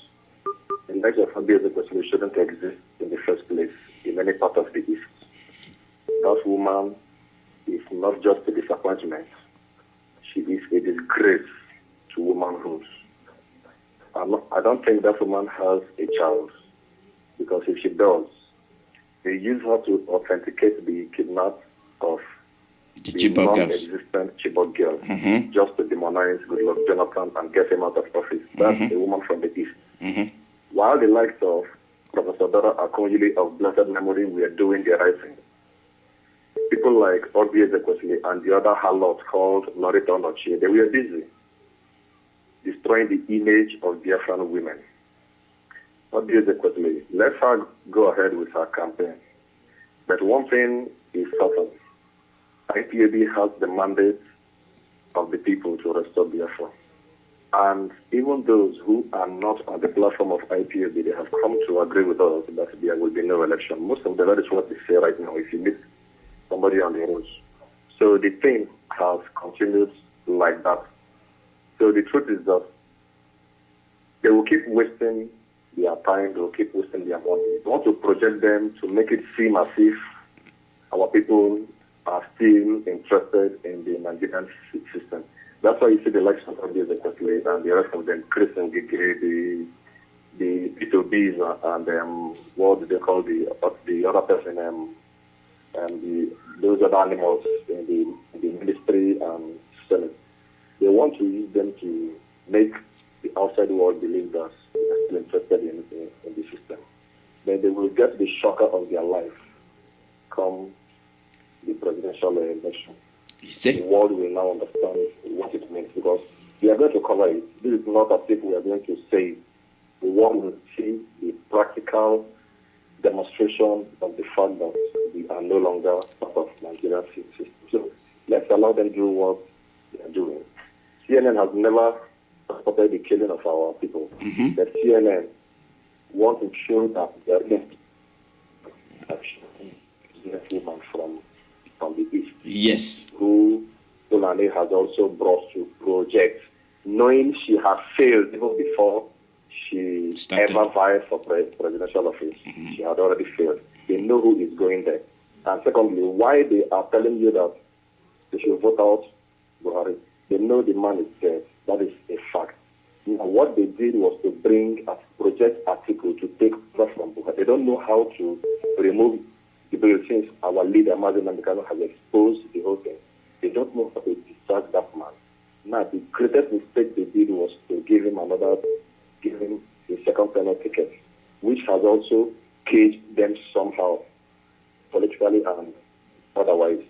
Speaker 7: exist in the first place in any part of the East. That woman is not just a disappointment. She is a disgrace to womanhood. I don't think that woman has a child, because if she does, they use her to authenticate the kidnap of the non-existent Chibok girl, just to demonize Goodluck Jonathan and get him out of office. That's a woman from the East. While the likes of Professor Dara Akonyili of blessed memory were doing their right thing, people like Obi Ezekwesili and the other harlot called Norita Onochie, they were busy destroying the image of Biafran women. Obi Ezekwesili, let her go ahead with her campaign. But one thing is certain. IPAB has the mandate of the people to restore Biafra. And even those who are not on the platform of IPOB, they have come to agree with us that there will be no election. Most of them, that is what they say right now, if you meet somebody on the roads. So the thing has continued like that. So the truth is that they will keep wasting their time, they will keep wasting their money. They want to project them to make it seem as if our people are still interested in the Nigerian system. That's why you see the likes of RBL and the rest of them, Christian, the P2Bs and what do they call the other person and those other animals in the ministry and Senate. They want to use them to make the outside world believe that they are still interested in the system. Then they will get the shocker of their life come the presidential election. The world will now understand what it means, because we are going to cover it. This is not as if we are going to say. The world will see the practical demonstration of the fact that we are no longer part of Nigerian system. So let's allow them to do what they are doing. CNN has never supported the killing of our people.
Speaker 1: Mm-hmm.
Speaker 7: But CNN want to show that there is a woman from the East.
Speaker 1: Yes.
Speaker 7: Who Fulani has also brought to project, knowing she has failed even before she ever vied for presidential office. Mm-hmm. She had already failed. They know who is going there. And secondly, why they are telling you that they should vote out Buhari, they know the man is dead. That is a fact. Now, what they did was to bring a project article to take over from Buhari. They don't know how to remove the bill since our leader, Mazen Namdekano, has exposed the whole thing. They don't know how to discharge that man. Now, the greatest mistake they did was to give him a second penalty ticket, which has also caged them somehow, politically and otherwise.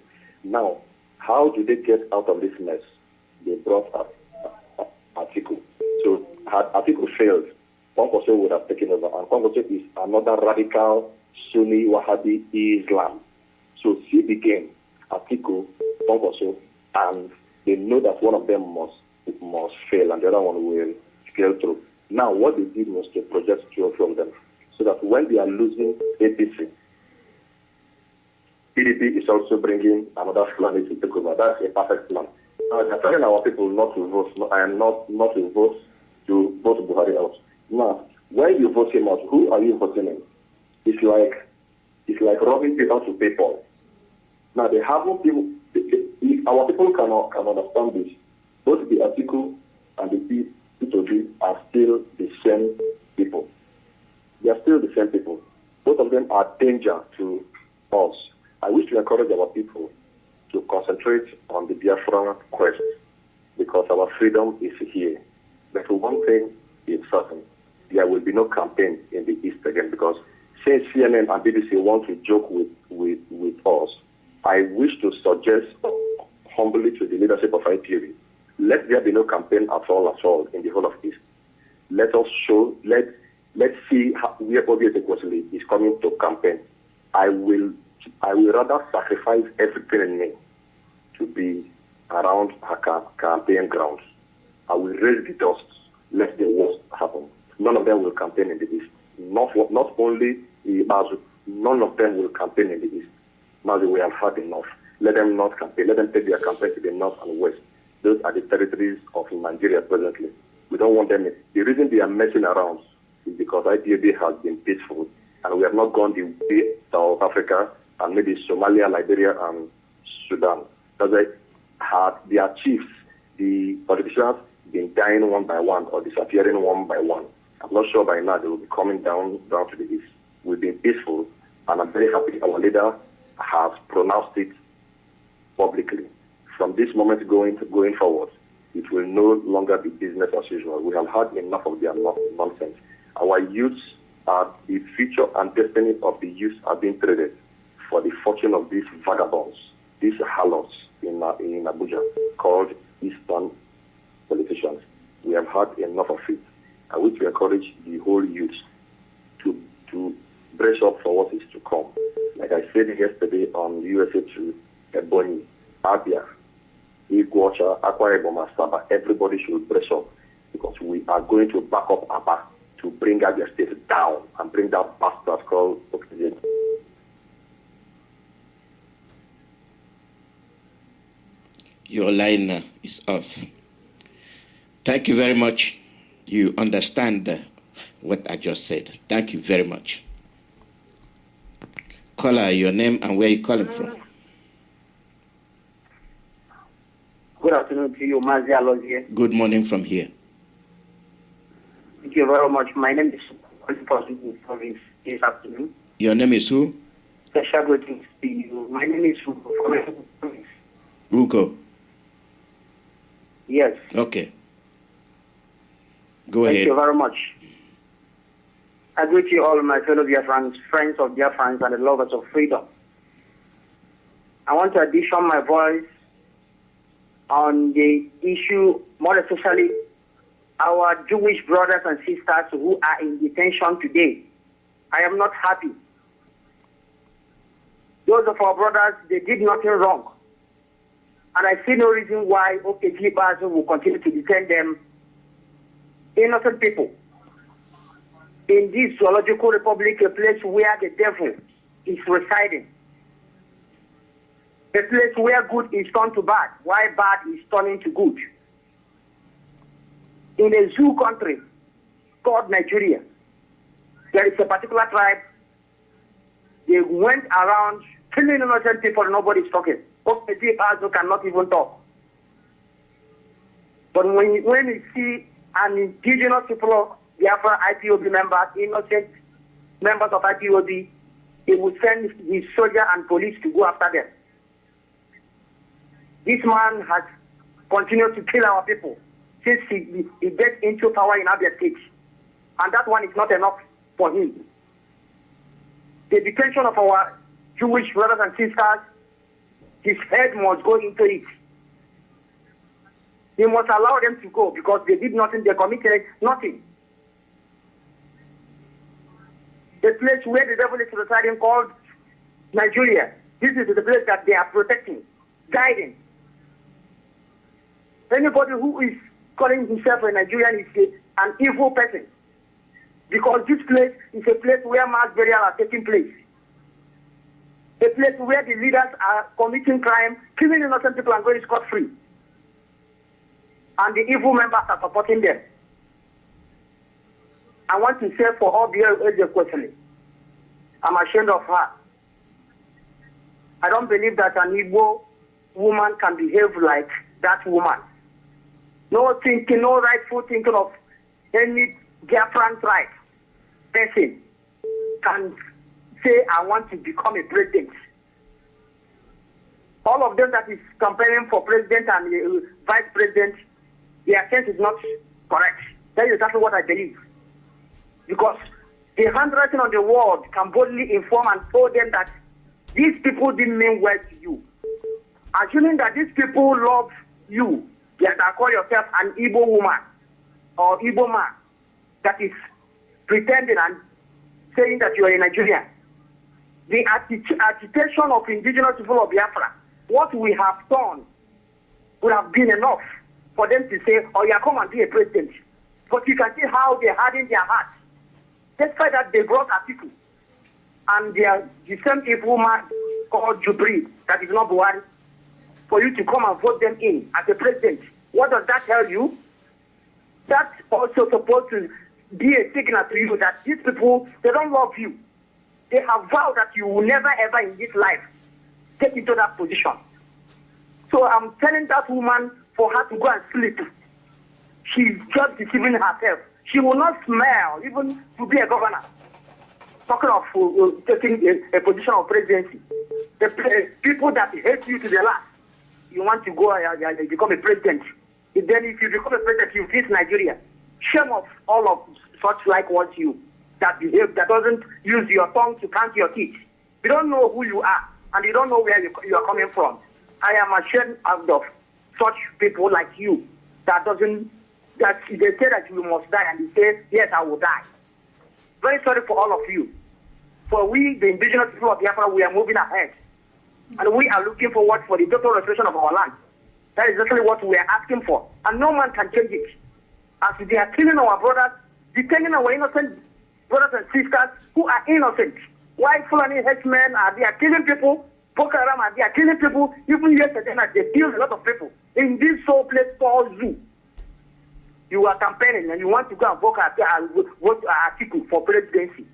Speaker 7: Now, how do they get out of this mess? They brought up Atiku. So, had Atiku failed, Kwankwaso would have taken over. And Kwankwaso is another radical Sunni Wahhabi Islam. So, see the game, Atiku, Kwankwaso, and they know that one of them must fail and the other one will scale through. Now, what they did was to project two from them, so that when they are losing APC, PDP is also bringing another plan to take over. That's a perfect plan. Now, they're telling our people not to vote. No, I am not to vote to vote Buhari out. Now, when you vote him out, who are you voting in? It's like robbing people to pay Paul. Now, they haven't people. If our people can understand this, both the Atiku and the P2B are still the same people. They are still the same people. Both of them are danger to us. I wish to encourage our people to concentrate on the Biafra quest, because our freedom is here. But one thing is certain, there will be no campaign in the East again, because since CNN and BBC want to joke with us, I wish to suggest humbly to the leadership of IPOB, let there be no campaign at all in the whole of East. Let us show, let's see how, where Bobby Ezekwesili is coming to campaign. I will rather sacrifice everything in me to be around her campaign grounds. I will raise the dust, let the worst happen. None of them will campaign in the East. Not only Mazu, none of them will campaign in the East. Mazu, we have had enough. Let them not campaign. Let them take their campaign to the North and West. Those are the territories of Nigeria presently. We don't want them. The reason they are messing around is because IPOB has been peaceful, and we have not gone the way South Africa and maybe Somalia, Liberia, and Sudan. Because they had their chiefs, the politicians, been dying one by one or disappearing one by one. I'm not sure by now they will be coming down to the East. We've been peaceful, and I'm very happy our leader has pronounced it publicly. From this moment going forward, it will no longer be business as usual. We have had enough of their nonsense. Our youths are the future and destiny of the youth are being traded for the fortune of these vagabonds, these harlots in Abuja called Eastern politicians. We have had enough of it. I wish to encourage the whole youth to brace up for what is to come. Like I said yesterday on USA 2, Ebonyi, Abia, Iguacha, Akwa Ibom, Asaba, everybody should brace up because we are going to back up Abba to bring our state down and bring that bastard called Oxygen.
Speaker 1: Your line is off. Thank you very much. You understand what I just said. Thank you very much. Caller, your name and where you calling from?
Speaker 8: Good afternoon to you, Mazi Alozie.
Speaker 1: Good morning from here.
Speaker 8: Thank you very much. My name is Province this afternoon.
Speaker 1: Your name is who?
Speaker 8: Special greetings to you. My name is Province.
Speaker 1: Ugo.
Speaker 8: Yes.
Speaker 1: Okay. Go
Speaker 8: Thank
Speaker 1: ahead.
Speaker 8: you very much. I greet you all, my fellow Biafrans, friends of Biafrans, and the lovers of freedom. I want to addition my voice on the issue, more especially our Jewish brothers and sisters who are in detention today. I am not happy. Those of our brothers, they did nothing wrong. And I see no reason why OKG Bazo will continue to detain them. Innocent people. In this zoological republic, a place where the devil is residing. A place where good is turned to bad, while bad is turning to good. In a zoo country called Nigeria, there is a particular tribe. They went around killing innocent people, nobody's talking. OKG Bazo cannot even talk. But when you see an indigenous people of Biafra IPOB members, innocent members of IPOB, he will send his soldier and police to go after them. This man has continued to kill our people since he gets into power in Abia State. And that one is not enough for him. The detention of our Jewish brothers and sisters, his head must go into it. He must allow them to go because they did nothing, they committed nothing. The place where the devil is residing called Nigeria. This is the place that they are protecting, guiding. Anybody who is calling himself a Nigerian is an evil person. Because this place is a place where mass burial are taking place. A place where the leaders are committing crime, killing innocent people and going scot-free. And the evil members are supporting them. I want to say for all the questioning, I'm ashamed of her. I don't believe that an Igbo woman can behave like that woman. No thinking, no rightful thinking of any Biafran tribe person can say, I want to become a president. All of them that is campaigning for president and vice president, their sense is not correct. That is exactly what I believe. Because the handwriting on the wall can boldly inform and tell them that these people didn't mean well to you. Assuming that these people love you, that call yourself an Igbo woman or Igbo man that is pretending and saying that you are a Nigerian. The agitation of indigenous people of Biafra, what we have done would have been enough for them to say, oh yeah, come and be a president. But you can see how they hardened their hearts. Despite that, they brought a people. And they are the same evil man called Jubri, that is not Buhari, for you to come and vote them in as a president. What does that tell you? That's also supposed to be a signal to you that these people, they don't love you. They have vowed that you will never ever in this life get into that position. So I'm telling that woman for her to go and sleep. She's just deceiving herself. She will not smell even to be a governor. Talking of taking a position of presidency. The people that hate you to the last, you want to go and become a president. Then if you become a president, you face Nigeria. Shame of all of such like what you that behave, that doesn't use your tongue to count your teeth. You don't know who you are, and you don't know where you are coming from. I am ashamed of such people like you that they say that you must die, and they say, yes, I will die. Very sorry for all of you. For we, the indigenous people of Biafra, we are moving ahead. And we are looking forward for the total restoration of our land. That is exactly what we are asking for. And no man can change it. As they are killing our brothers, detaining our innocent brothers and sisters who are innocent. Why Fulani headsmen are they are killing people? Boko Haram are they are killing people? Even yesterday they killed a lot of people in this sole place called Zoo. You are campaigning and you want to go and vote Atiku for presidency.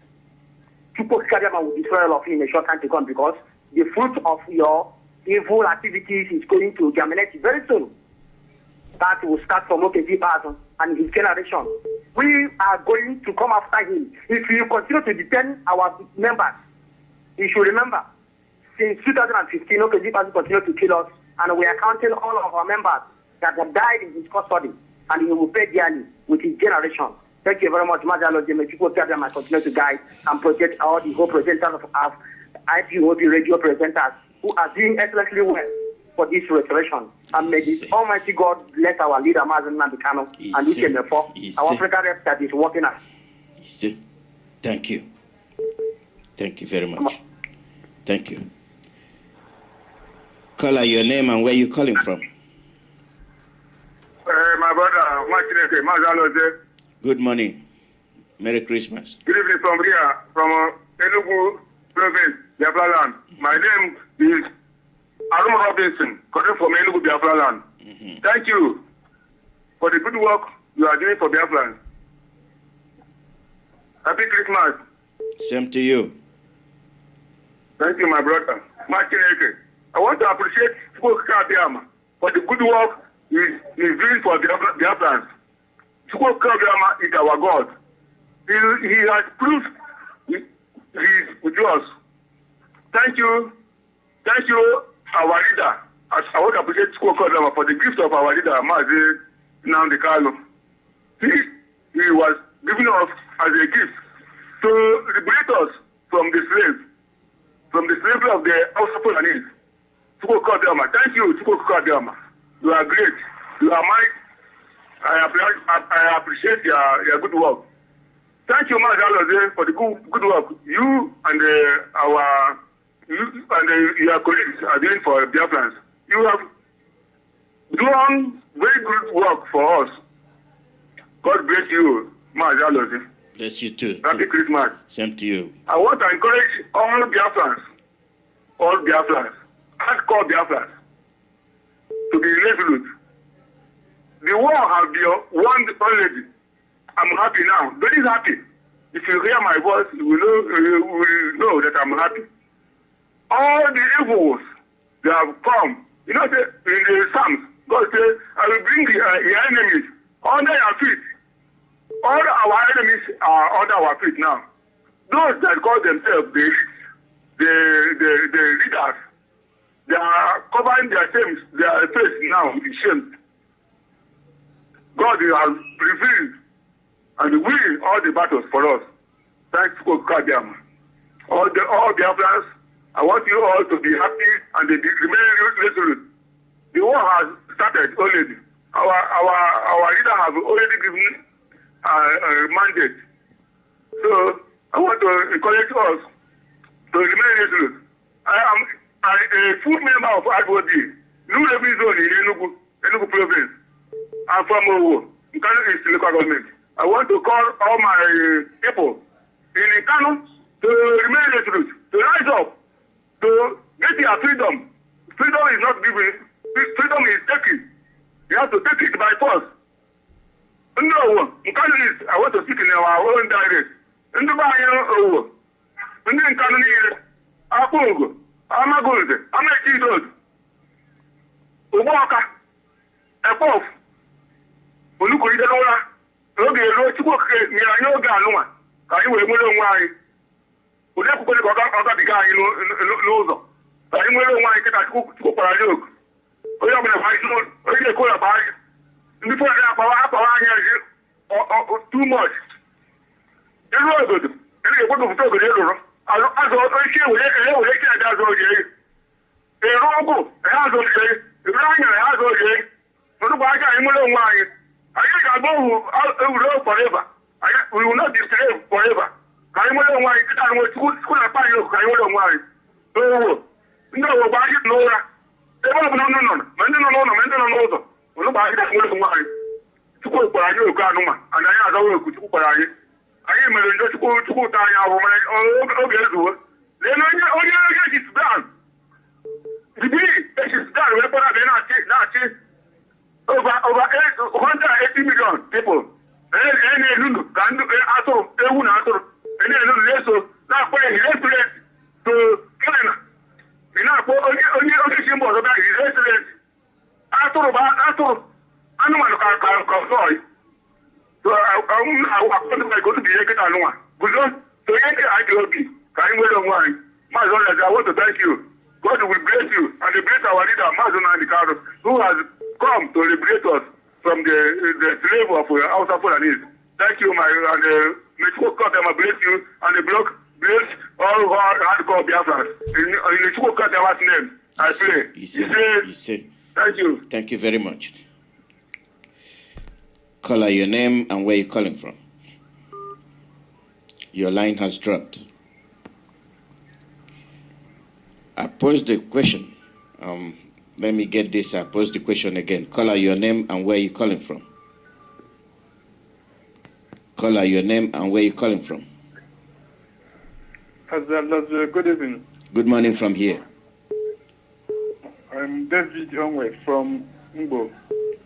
Speaker 8: People will destroy all of you in a short time to come because the fruit of your evil activities is going to germinate very soon. That will start from Okeji Bazon and his generation. We are going to come after him. If you continue to detain our members, you should remember, since 2015, Okeji Bazon continued to kill us, and we are counting all of our members that have died in his custody, and he will pay dearly with his generation. Thank you very much, Alozie. May people tell them I continue to guide and protect all the whole presenters of IPOB radio presenters who are doing excellently well for this restoration. And may the Almighty God bless our leader, Mazen Nambikano, and UTMF4, our Africa rep that is working at.
Speaker 1: Thank you. Thank you very much. Thank you. Caller, your name and where you calling from?
Speaker 9: My brother, Alozie.
Speaker 1: Good morning. Merry Christmas.
Speaker 9: Good evening from here, from Enugu province, Biafra land. My name is Arum Robinson, coming from Enugu, Biafra land. Thank you for the good work you are doing for Biafra. Happy Christmas.
Speaker 1: Same to you.
Speaker 9: Thank you, my brother. I want to appreciate Biama for the good work he is doing for Biafrans. Biama is our God. He has proved he is with us. Thank you. Thank you, our leader. I want to appreciate Biama for the gift of our leader, Mazi Nandekalo. He was given us as a gift to liberate us from the slavery of the Fulani. Thank you, Biama. You are great. You are mighty. I appreciate your good work. Thank you, Alozie, for the good work you and your colleagues are doing for Biafrans. You have done very good work for us. God bless you, Alozie.
Speaker 1: Bless you too.
Speaker 9: Happy Christmas.
Speaker 1: Same to you.
Speaker 9: I want to encourage all Biafrans, hardcore Biafrans, to be resolute. The war has been won already. I'm happy now, very happy. If you hear my voice, you will know that I'm happy. All the evils that have come, in the Psalms, God says, I will bring your enemies under your feet. All our enemies are under our feet now. Those that call themselves the leaders, they are covering their face now with shame. God has revealed and win all the battles for us. Thanks for Kadiam. All the Biafrans, I want you all to be happy and remain resolute. The war has started already. Our leader has already given a mandate. So I want to encourage us to remain resolute. I am a full member of RBL, New Revenue Zone in Enugu province. I'm from Owo, Nkanu East local government. I want to call all my people in Nkanu to remain resolute, to rise up, to get their freedom. Freedom is not given. Freedom is taken. You have to take it by force. No, Nkanu East, I want to speak in our own dialect. Owo, Nkanu Akungo, Amagunze, Amachidos, Uwaka, Epof, Olukoride Lola, Oge Ero Chukwu nyere anyị oge anụnwa ka anyị wee nwere onwe anyị. Ụdị ekwukwere ka ọ gabiga anyị n'ụzọ ka anyị nwere onwe anyị kịta Chukwu kwara anyị oku. Onye ọbụla bụ anyị onye na-ekwu ya bụ anyị. Ndị fọdụ akpawa anyị ezi too much. Elu obodo, ga-ekwegopụta obodo elụrụ. Azụ ike ewere ike aja azụ orie. Eru ọgwụ ha azụ orie. Eru anya ha azụ orie. Ọdụgba aja anyị nwere onwe anyị. Anyị ga-agba ewuro forever. We will not be slave forever. Ka anyị nwere onwe anyị kịta nwe Chukwu na-akpa anyị oku ka anyị nwere onwe anyị. N'owo. Ndị owo bụ anyị n'ụra. ebe ọ bụ na nọ ma ndị nọ n'ụlọ ma ndị nọ n'ụzọ ụlụ bụ anyị ga-enwe nwaanyị Chukwu kpara anyị oku anụma anyị azawa oku Chukwu kpara anyị mere njọ Chukwu ụta anyị ahụ mana oge ezuwo lee na onye eji Sudan dibiri eji Sudan wee kpọrọ abịa na-achị over 180 million people na-elulu ka ndị atụrụ ewu na atụrụ na-elulu na-eso na-akpọ ya resident to Canada ị na-akpọ onye si mba ọzọ bịa resident atụrụ anụmanụ ka ọzọ na-awụ dị ihe nkịta anụnwa guzo so ihe ndị IPOB ka anyị nwere onwe anyị Maazị Alozie, I want to thank you. God will bless you and bless our leader Maazị Nnamdi Kanu, who has come to liberate us from the slave of Hausa Fulanis. Thank you, and may God bless you and bless all hardcore Biafrans. In the Chukwuka's name, I pray.
Speaker 1: He said,
Speaker 9: thank you.
Speaker 1: Thank you very much. Caller, your name and where you're calling from. Your line has dropped. I posed the question. Let me get this. I posed the question again. Caller, your name and where you're calling from. Caller, your name and where you're calling from.
Speaker 10: Good evening.
Speaker 1: Good morning from here.
Speaker 10: I'm David Onwe from Ngbo,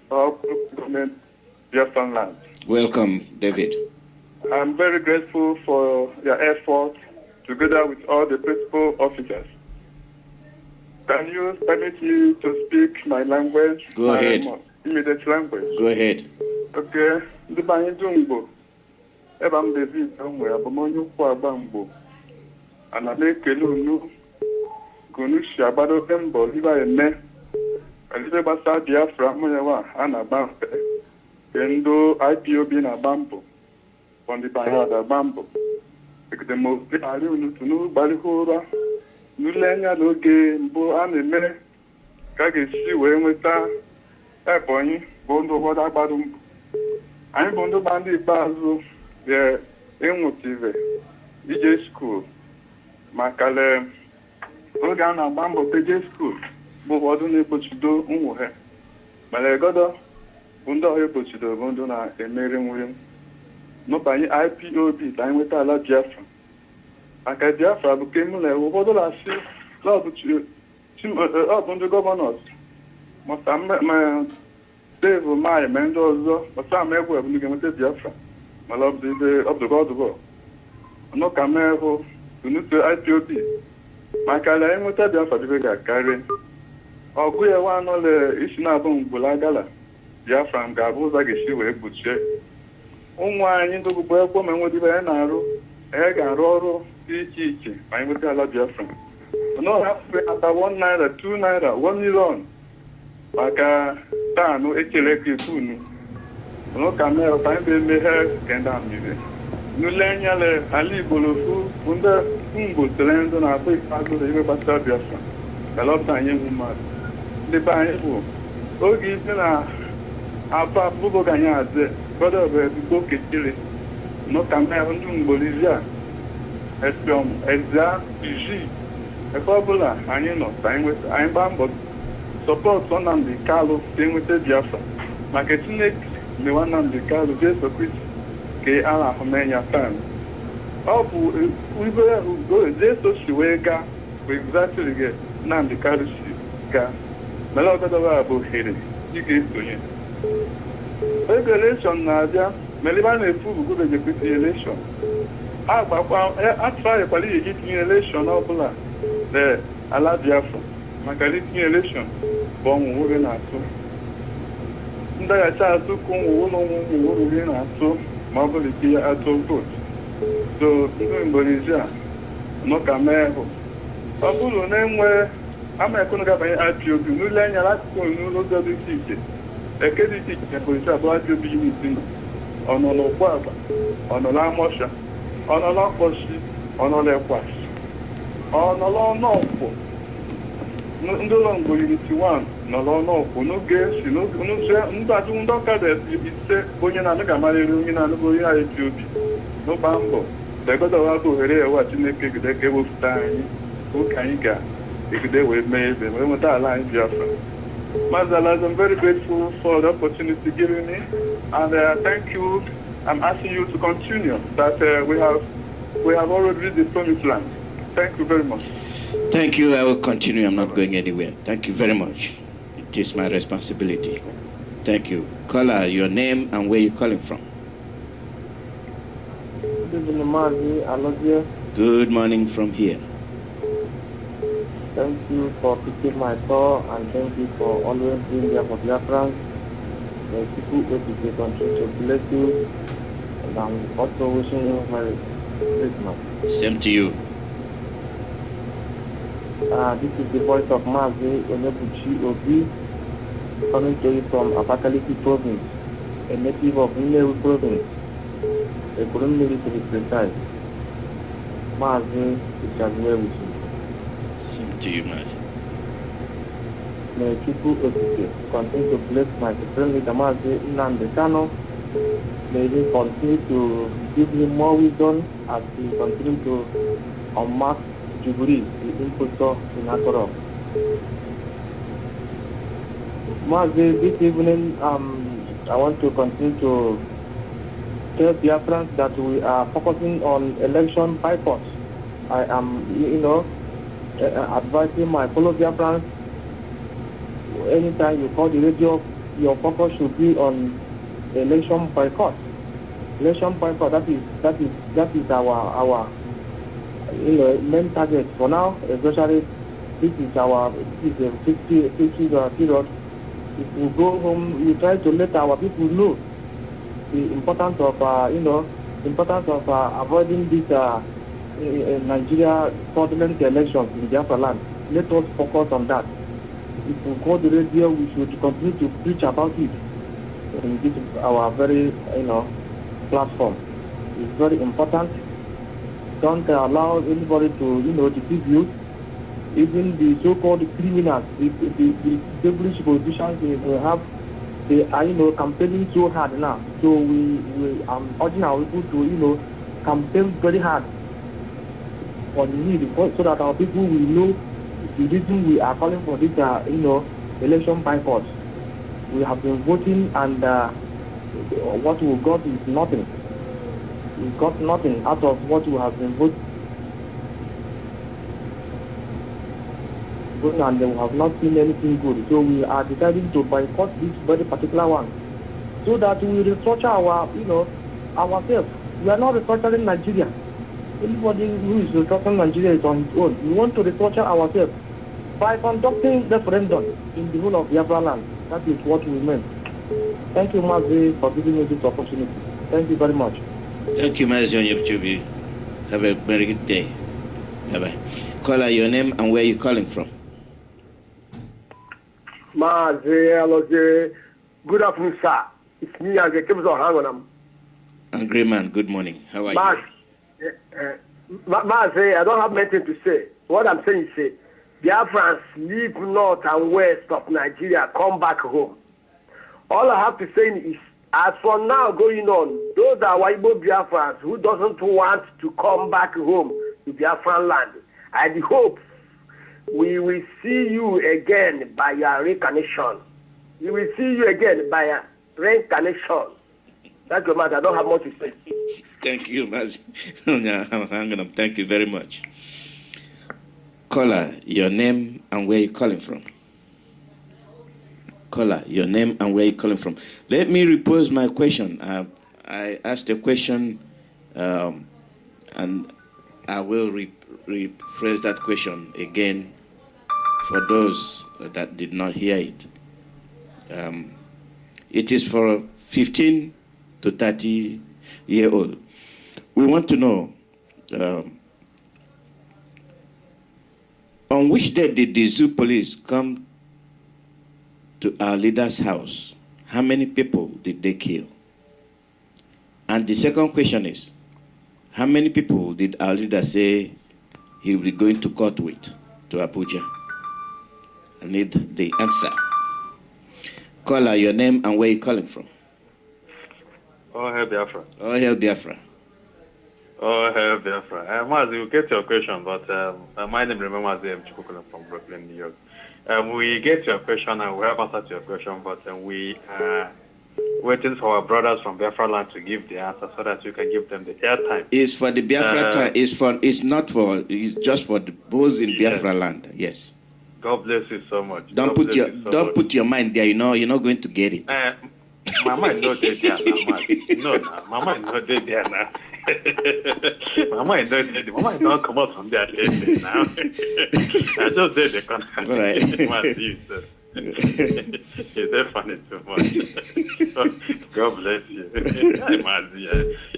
Speaker 10: government Biafran land.
Speaker 1: Welcome, David.
Speaker 10: I'm very grateful for your effort together with all the principal officers. Can you permit me to speak my language?
Speaker 1: Go ahead.
Speaker 10: Immediate language.
Speaker 1: Go ahead.
Speaker 10: Okay. Ndị banye du Ngbo. Ebe m David Onwe abụmonye ukwu agba Ngbo. Ana m ekele unu gunu si agbado oke mbọ liba eme. Elibe gbasa Biafra mụnyewa a na-agba mfe. Ke ndị IPOB na-agba mbọ. Ndị banye ada-agba mbọ. Ekete m obi unu tunu gbalihu ụra. N'ule anya n'oge mbụ a na-eme ka a ga-esi wee nweta Ebonyi bụ ndị ụfọdụ agbado mbụ. Anyị bụ ndị gba ndị ikpeazụ ga-enwutive ije skuul maka oge a na-agba mbọ teje skuul bụ ụfọdụ na-egbochido nwughe mana egodo bụ ndị ọha egbochido bụ ndị na-emeri nwere n'ụbanye IPOB ka anyị nweta ala Biafra maka Biafra bụ kemụla ụfọdụ na-asị ọ bụ ndị gọvanọs ma Dave Mai ma ndị ọzọ ọta ma egwu ebunu ga-enweta Biafra mana ọbụdụgọdụgọ ọnụka ma ehụ unute IPOB maka na enweta Biafra dịbe ga-akarị ọgụ ya nwa anọle isi na-abụ mgbula gala Biafra ga-abụ ụzọ ga-esi wee gbochie ụmụ anyị ndị ogbugbo ekwo ma enwedibe ya na-arụ anyị ga-arụ ọrụ dị iche iche ma anyị nweta ala Biafra n'ọhafụ ata 1 naira 2 naira 1 million maka taanụ ekeleke unu n'ụka mere ka anyị ga-emeghe kenda mmiri n'ule anyale ala Igbo lofu bụ ndị mgbotere ndị na-akpọ ikpeazụ na ibe gbasara Biafra galọpụta anyị bụ mmadụ ndị be anyị bụ oge isi na apa bụbụ ga anyị aze gọdọ bụ ezigbo kechiri n'ụka mere ndị mgbolizi a espiọm ezia iji ebe ọbụla anyị nọ ka anyị gbaa mbọ sọpọtụ Nnamdi Kanu ka enweta Biafra maka Chineke mewa Nnamdi Kanu Jesu Kristi ka a na-ahụmenya taa ọ bụ ibere ugo Jesu si wee gaa bụ egzatiri gị Nnamdi Kanu si gaa mere ọgọdọba bụ ohere ị ga-esonye ego elekshọn na-abịa mere ebe a na-efu ugo ejekwiti elekshọn atụgharịkwala ihe gị tinye elekshọn ọbụla na ala Biafra maka itinye elekshọn bụ ọnwụ nwoke na-atụ ndaghachi azụ ka ụmụ ụmụ nwoke na-atụ ma ọ bụrụ ike ya atụ vootu so ndị Mgborizi a n'ụka mee hụ ọ bụrụ na-enwe ama ekunu gabanye IPOB n'ụlọ anya akụkụ n'ụzọ dị iche iche eke dị iche iche Mgborizi abụọ IPOB unit nọ ọnọlọ ụgbọagba ọnọlọ amọsha ọnọlọ mkpọchi ọnọlọ ekwashi ọnọlọ ọnọkwụ ndị ụlọ Mgborizi 1 nọrọ n'ọkwụ n'oge si n'ụzọ ndị ọkada ise onye na-anụ ga-amarịrị onye na-anụgo onye IPOB n'ụgba mbọ begodowa bụ ohere ewa Chineke gide ka ewepụta anyị ụka anyị if they were made, we went that line Biafra. Mazalas, I'm very grateful for the opportunity given me, and thank you. I'm asking you to continue that we have already reached the promised land. Thank you very much.
Speaker 1: Thank you. I will continue. I'm not going anywhere. Thank you very much. It is my responsibility. Thank you. Caller, your name and where you're calling from.
Speaker 11: Good evening, Alozie.
Speaker 1: Good morning from here.
Speaker 11: Thank you for picking my call, and thank you for always being there for Biafrans. People who continue to bless you, and I'm also wishing you Merry Christmas.
Speaker 1: Same to you.
Speaker 11: This is the voice of Mazi Onebuchi Obi, coming to you from Abakaliki province, a native of Nnewi province, a Burundi to be precise. Mazi, it shall be well with you.
Speaker 1: Same to you, Mazi.
Speaker 11: May people continue to bless my supreme leader Mazi Nnamdi Kanu. May he continue to give him more wisdom as he continues to unmask Jubilee, the impostor in Atorok. Mazi, this evening, I want to continue to tell Biafrans that we are focusing on election boycott. I am, advising my fellow Biafrans, anytime you call the radio, your focus should be on election boycott. Election boycott, that is our main target for now, especially this is a 50 period. If we go home, we try to let our people know the importance of avoiding this Nigeria fraudulent elections in Biafra land. Let us focus on that. If we go to the radio, we should continue to preach about it. And this is our very platform. It's very important. Don't allow anybody to deceive you. Even the so-called criminals, the devilish politicians they have, they are campaigning so hard now. So we urging our people to campaign very hard for the need, so that our people will know the reason we are calling for this election boycott. We have been voting, and what we got is nothing. We got nothing out of what we have been voting, and we have not seen anything good. So we are deciding to boycott this very particular one, so that we restructure ourselves. We are not restructuring Nigeria. Anybody who is restructuring Nigeria is on his own. We want to restructure ourselves by conducting referendum in the whole of Biafra land. That is what we meant. Thank you, Mazi, for giving me this opportunity. Thank you very much.
Speaker 1: Thank you, Mazi Onyebuchi. Have a very good day. Bye-bye. Caller, your name and where you calling from.
Speaker 12: Mazi Alozie. Good afternoon, sir. It's me, as the Tivon Hangonam.
Speaker 1: Angry man, good morning. How are you?
Speaker 12: Mazi, I don't have anything to say. What I'm saying is, Biafrans live north and west of Nigeria, come back home. All I have to say is, as for now going on, those are Waibo Biafrans who doesn't want to come back home to Biafran land. I hope we will see you again by your reincarnation. We will see you again by your reincarnation. That's your matter. I don't have much to say.
Speaker 1: Thank you, Mazi. Thank you very much. Caller, your name and where you calling from. Caller, your name and where you calling from. Let me repose my question. I asked a question, and I will rephrase that question again for those that did not hear it. It is for 15 to 30-year-old. We want to know, on which day did the zoo police come to our leader's house? How many people did they kill? And the second question is, how many people did our leader say he will be going to court with, to Abuja? I need the answer. Caller, your name and where you calling from.
Speaker 13: Oh, hail Biafra.
Speaker 1: Oh, hail Biafra.
Speaker 13: Oh, hell, Biafra. Mazi, you get your question, but my name remembers the Chukukula from Brooklyn, New York. We get your question and we have answered to your question, but we are waiting for our brothers from Biafra land to give the answer so that you can give them the airtime.
Speaker 1: It's for the Biafra time. It's not for. It's just for those in Biafra land. Yes.
Speaker 13: God bless you so much.
Speaker 1: Don't put your mind there. You know you're not going to get it.
Speaker 13: My mind not dead there now. No, my mind not dead there now. My mind not dead. My mind not come out from there lately now. I just said the contract.
Speaker 1: All right.
Speaker 13: You're funny too much. God bless you.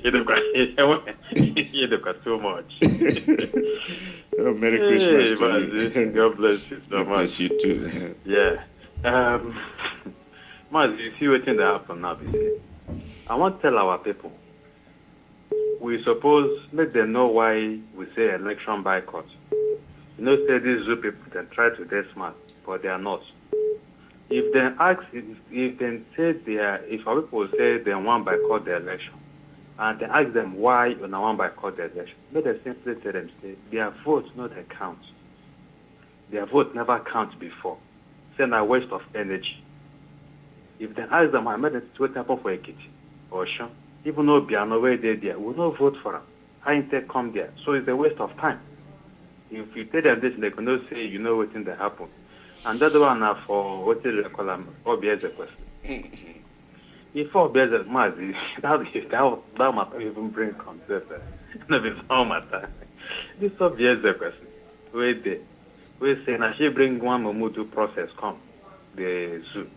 Speaker 13: You've got too much.
Speaker 1: Oh, Merry Christmas to you.
Speaker 13: God bless you so much.
Speaker 1: Bless you too.
Speaker 13: Yeah. Mazi, you see what thing that happen now, I want to tell our people, we suppose let them know why we say election boycott. You know, say these Zoo people, they try to get smart, but they are not. If they ask, if our people say they want to boycott the election, and they ask them why you don't want to boycott the election, let them simply tell them, say, their vote not count. Their vote never count before. It's a waste of energy. If they ask them, I made it to happen for Ekiti or Shan, even though Biano way there, we'll not vote for them. I ain't come there. So it's a waste of time. If you tell them this, they cannot say, you know what thing that happened. And that one are for what they call them, OBS question. If OBS Mazi, that matter even bring concept. No, before matter. This OBS question. Wait there. We say, now she bring one Momudu process come. The zoo.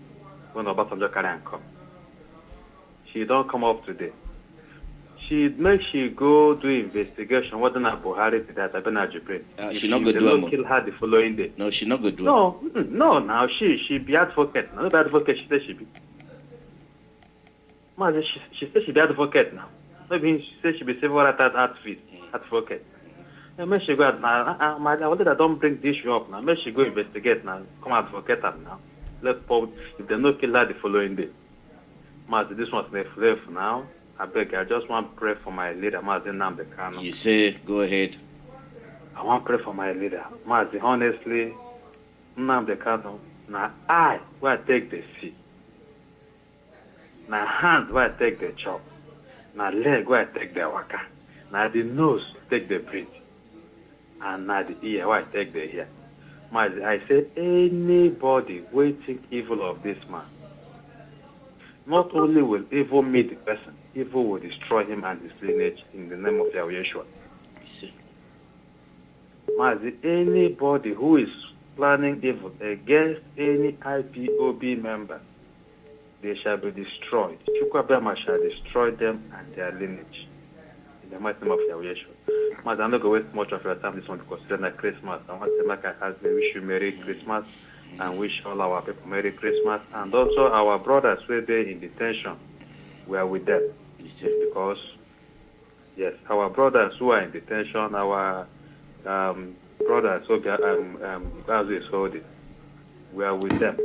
Speaker 13: When Obasanjo Clarion come. She don't come up today. She go do investigation. What did Buhari did that? I've been at Japan.
Speaker 1: She not go do
Speaker 13: kill her the following day.
Speaker 1: No, she not go do
Speaker 13: No. Now she be advocate. No, be advocate. She said she be. Man, she said she be advocate now. Maybe she said she be civil rights advocate. And may she go out now. I don't bring this issue up now. May she go investigate now. Come advocate her now. If they no kill her the following day. Mazi, this one's left now. I beg, I just want to pray for my leader, Mazi Nnamdi Kanu.
Speaker 1: You say, go ahead.
Speaker 13: I want to pray for my leader. Mazi, honestly, Nnamdi Kanu, now I will take the seat. Now hand will take the chop. Now leg will take the waka. Now the nose take the breath. And now the ear will take the ear. Mazi, I said, anybody will think evil of this man. Not only will evil meet the person, evil will destroy him and his lineage in the name of Yahweh. Mazi, anybody who is planning evil against any IPOB member, they shall be destroyed. Chukwabema shall destroy them and their lineage. In the mighty name of Yahweh. Mazi, I'm not going to waste much of your time this one because it's not Christmas. I want to make a wish you Merry Christmas. And wish all our people Merry Christmas. And also our brothers who are there in detention, we are with them. Because, yes, our brothers who are in detention, our brothers who are holding, we are with them.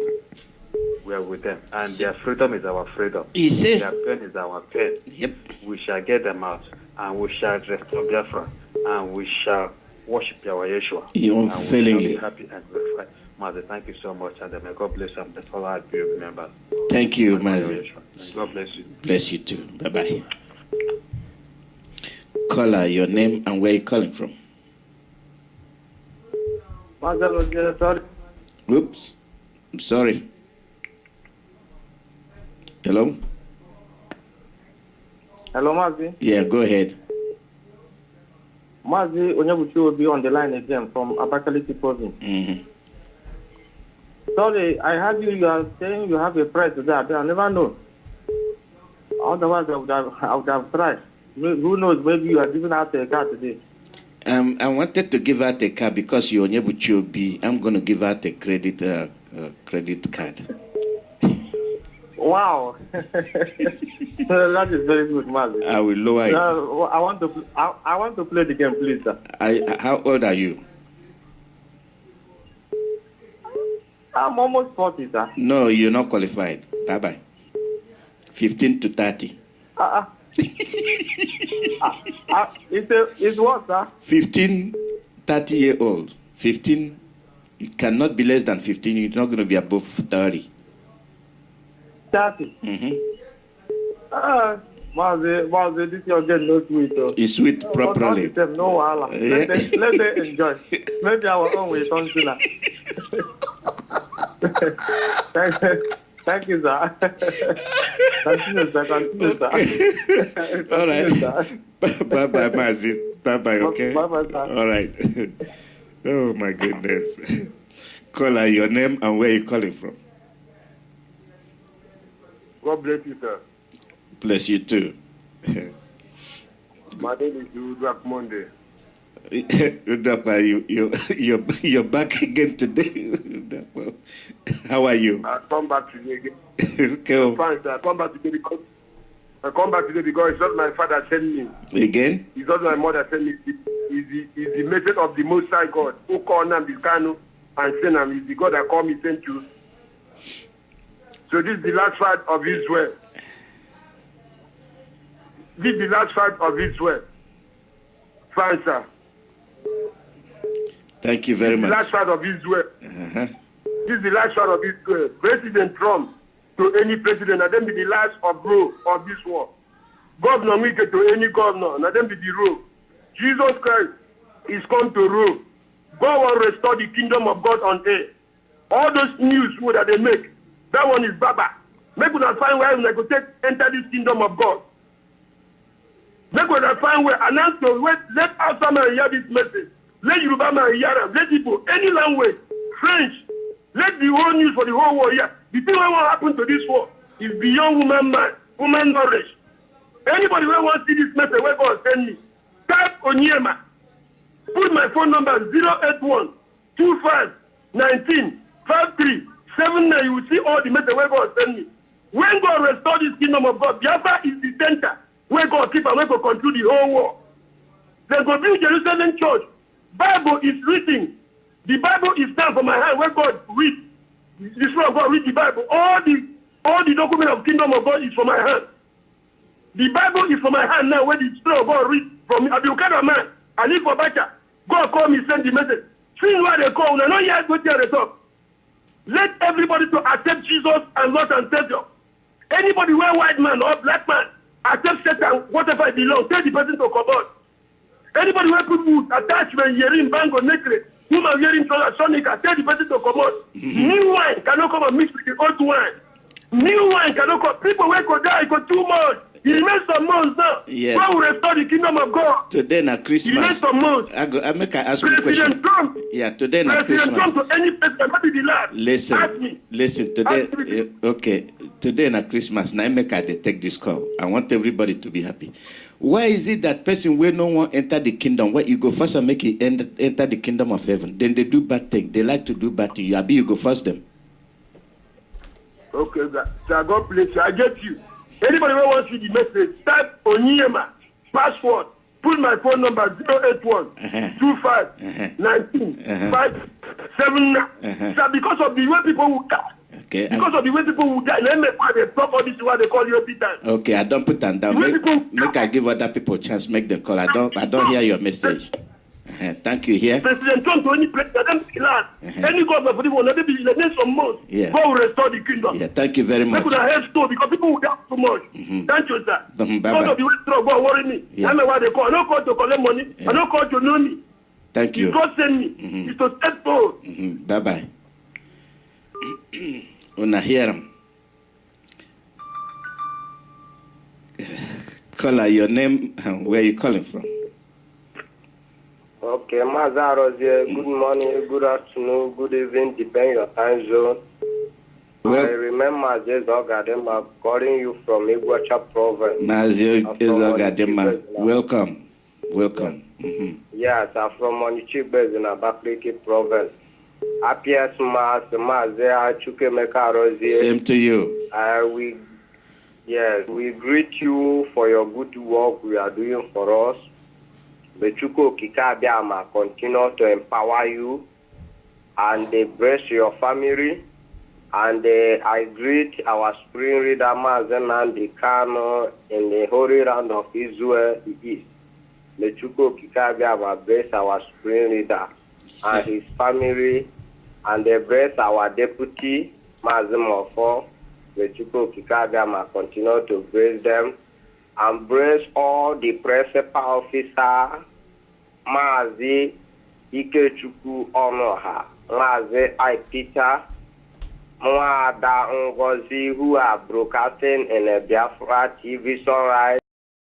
Speaker 13: We are with them. And their freedom is our freedom. Their pain is our pain.
Speaker 1: Yep.
Speaker 13: We shall get them out. And we shall restore Biafra. And we shall worship our Yeshua.
Speaker 1: Unfailingly.
Speaker 13: And we shall be happy and glorified. Mother, thank you so much, and may God bless them. That's all I remember.
Speaker 1: Thank you, Mother.
Speaker 13: God bless you.
Speaker 1: Bless you too. Bye-bye. Caller, your name and where you calling from?
Speaker 11: Sorry.
Speaker 1: Oops. I'm sorry. Hello?
Speaker 11: Hello, Mazi.
Speaker 1: Yeah, go ahead.
Speaker 11: Mazi Onyebuchi will be on the line again from Abakaliki province.
Speaker 1: Mm-hmm.
Speaker 11: Sorry, I heard you are saying you have a price today. I never know. Otherwise, I would have tried. Who knows, maybe you are giving out a car today.
Speaker 1: I wanted to give out a car because you're Onyebuchi Obi. I'm going to give out a credit card.
Speaker 11: Wow. That is very good, Mazi.
Speaker 1: I will lower it.
Speaker 11: I want to play the game, please, sir.
Speaker 1: How old are you?
Speaker 11: I'm almost 40, sir.
Speaker 1: No, you're not qualified. Bye-bye. 15 to 30.
Speaker 11: It's what, sir?
Speaker 1: 15, 30-year-old. 15, you cannot be less than 15. You're not going to be above 30.
Speaker 11: 30. Mazi, this your girl no sweet.
Speaker 1: It's sweet properly.
Speaker 11: No, Allah. Let them enjoy. Maybe our own way, consular. Thank you, sir. Continue, sir.
Speaker 1: All right. Bye-bye, Mazi. Bye-bye, okay?
Speaker 11: Bye-bye, sir.
Speaker 1: All right. Oh, my goodness. Caller, your name and where you calling from.
Speaker 14: God bless you, sir.
Speaker 1: Bless you, too.
Speaker 14: My name is Udrak Monday.
Speaker 1: You're back again today. How are you?
Speaker 14: I come back today again.
Speaker 1: Okay.
Speaker 14: I'm fine, sir. I come back today because it's not my father sent me.
Speaker 1: Again?
Speaker 14: It's not my mother sent me. It's the message of the Most High God who called Nambikanu and sent him. It's the God that called me, sent you. So this is the last fight of Israel. This is the last fight of Israel. Fine, sir.
Speaker 1: Thank you very much.
Speaker 14: The last fight of Israel. This is the last fight of Israel. President Trump to any president, and then be the last of rule of this war. Governor Mike to any governor, and then be the rule. Jesus Christ is come to rule. God will restore the kingdom of God on earth. All those news that they make, that one is Baba. Make una find where we go take enter this kingdom of God. Make una find where announce to let Hausa man hear this message. Let Yoruba man hear them. Let people any language, French. Let the whole news for the whole world hear. The thing that will happen to this war is beyond woman knowledge. Anybody who wants to see this message, where God send me, type Onyema. Put my phone number 081 25 19 53 79. You will see all the message where God send me. When God restore this kingdom of God, Biafra is the center where God keep and where God control the whole world. Then go build Jerusalem church. Bible is written. The Bible is down for my hand where God read. The Spirit of God read the Bible. All the document of kingdom of God is for my hand. The Bible is for my hand now where the Spirit of God read from me. I be a kind of man. I live for Bacha. God call me, send the message. See why they call. Now, not yet go tell the talk. Let everybody to accept Jesus and Lord and Savior. Anybody where white man or black man accept Satan, whatever it belongs, tell the person to come out. Anybody where put wood, attachment, earring, bangle, necklace, woman wearing sonica, tell the person to come out. New wine cannot come and mix with the old wine. New wine cannot come. People where could die for 2 months. He remains some months now.
Speaker 1: Yeah.
Speaker 14: God will restore the kingdom of God.
Speaker 1: Today na Christmas.
Speaker 14: He remains some months.
Speaker 1: I make I ask you a question.
Speaker 14: Trump.
Speaker 1: Yeah, today na Christmas.
Speaker 14: President Trump to any president, what did he last?
Speaker 1: Listen. Today, okay. Today na Christmas. Now I make I take this call. I want everybody to be happy. Why is it that person where no one enter the kingdom, where you go first and make it enter the kingdom of heaven? Then they do bad thing. They like to do bad thing. You go first them.
Speaker 14: Okay, sir. God bless you. I get you. Anybody who wants to see the message, type Onyema, password, put my phone number 081 25 19 5 7 Sir, because of the way people will die.
Speaker 1: Okay.
Speaker 14: Because of the way people will die, let me find a proper this is what they call you every time.
Speaker 1: Okay, I don't put them down. Make I give other people a chance, make them call. I don't hear your message. Thank you here.
Speaker 14: President Trump to any president, any government for the world, let it be in the next some months.
Speaker 1: Yeah.
Speaker 14: God will restore the kingdom.
Speaker 1: Yeah, thank you very much.
Speaker 14: People are head store because people will die too much. Thank you, sir.
Speaker 1: Bye-bye.
Speaker 14: Because of the way Trump God worry me.
Speaker 1: Yeah.
Speaker 14: I know why they call. I don't call to collect money. I don't call to know me.
Speaker 1: Thank you.
Speaker 14: God send me. It's to step forward.
Speaker 1: Bye-bye. Una hear him. Caller, your name and where you calling from?
Speaker 15: Okay, Alozie, good morning, good afternoon, good evening, depending on your time zone.
Speaker 1: Well,
Speaker 15: I remember this Ogadema calling you from Iguacha province.
Speaker 1: Ogadema. Welcome.
Speaker 15: Yes, I'm from Onichibes in Abakaliki province. Happiest Maze Chukemeka Alozie.
Speaker 1: Same to you.
Speaker 15: We greet you for your good work we are doing for us. Bechuko Kikabiama continue to empower you and they bless your family And I greet our spring reader, Mazen Nandi Kano, in the holy land of Israel, the East. Mechuko Kikabia bless our spring reader and his family, and they bless our deputy, Mazem Ofo. Mechuko Kikabia continue to bless them, and bless all the principal officer, Mazi Ikechuku Onoha, Mazi I Peter, Mwada Ngozi, who are broadcasting in a Biafra TV sunrise.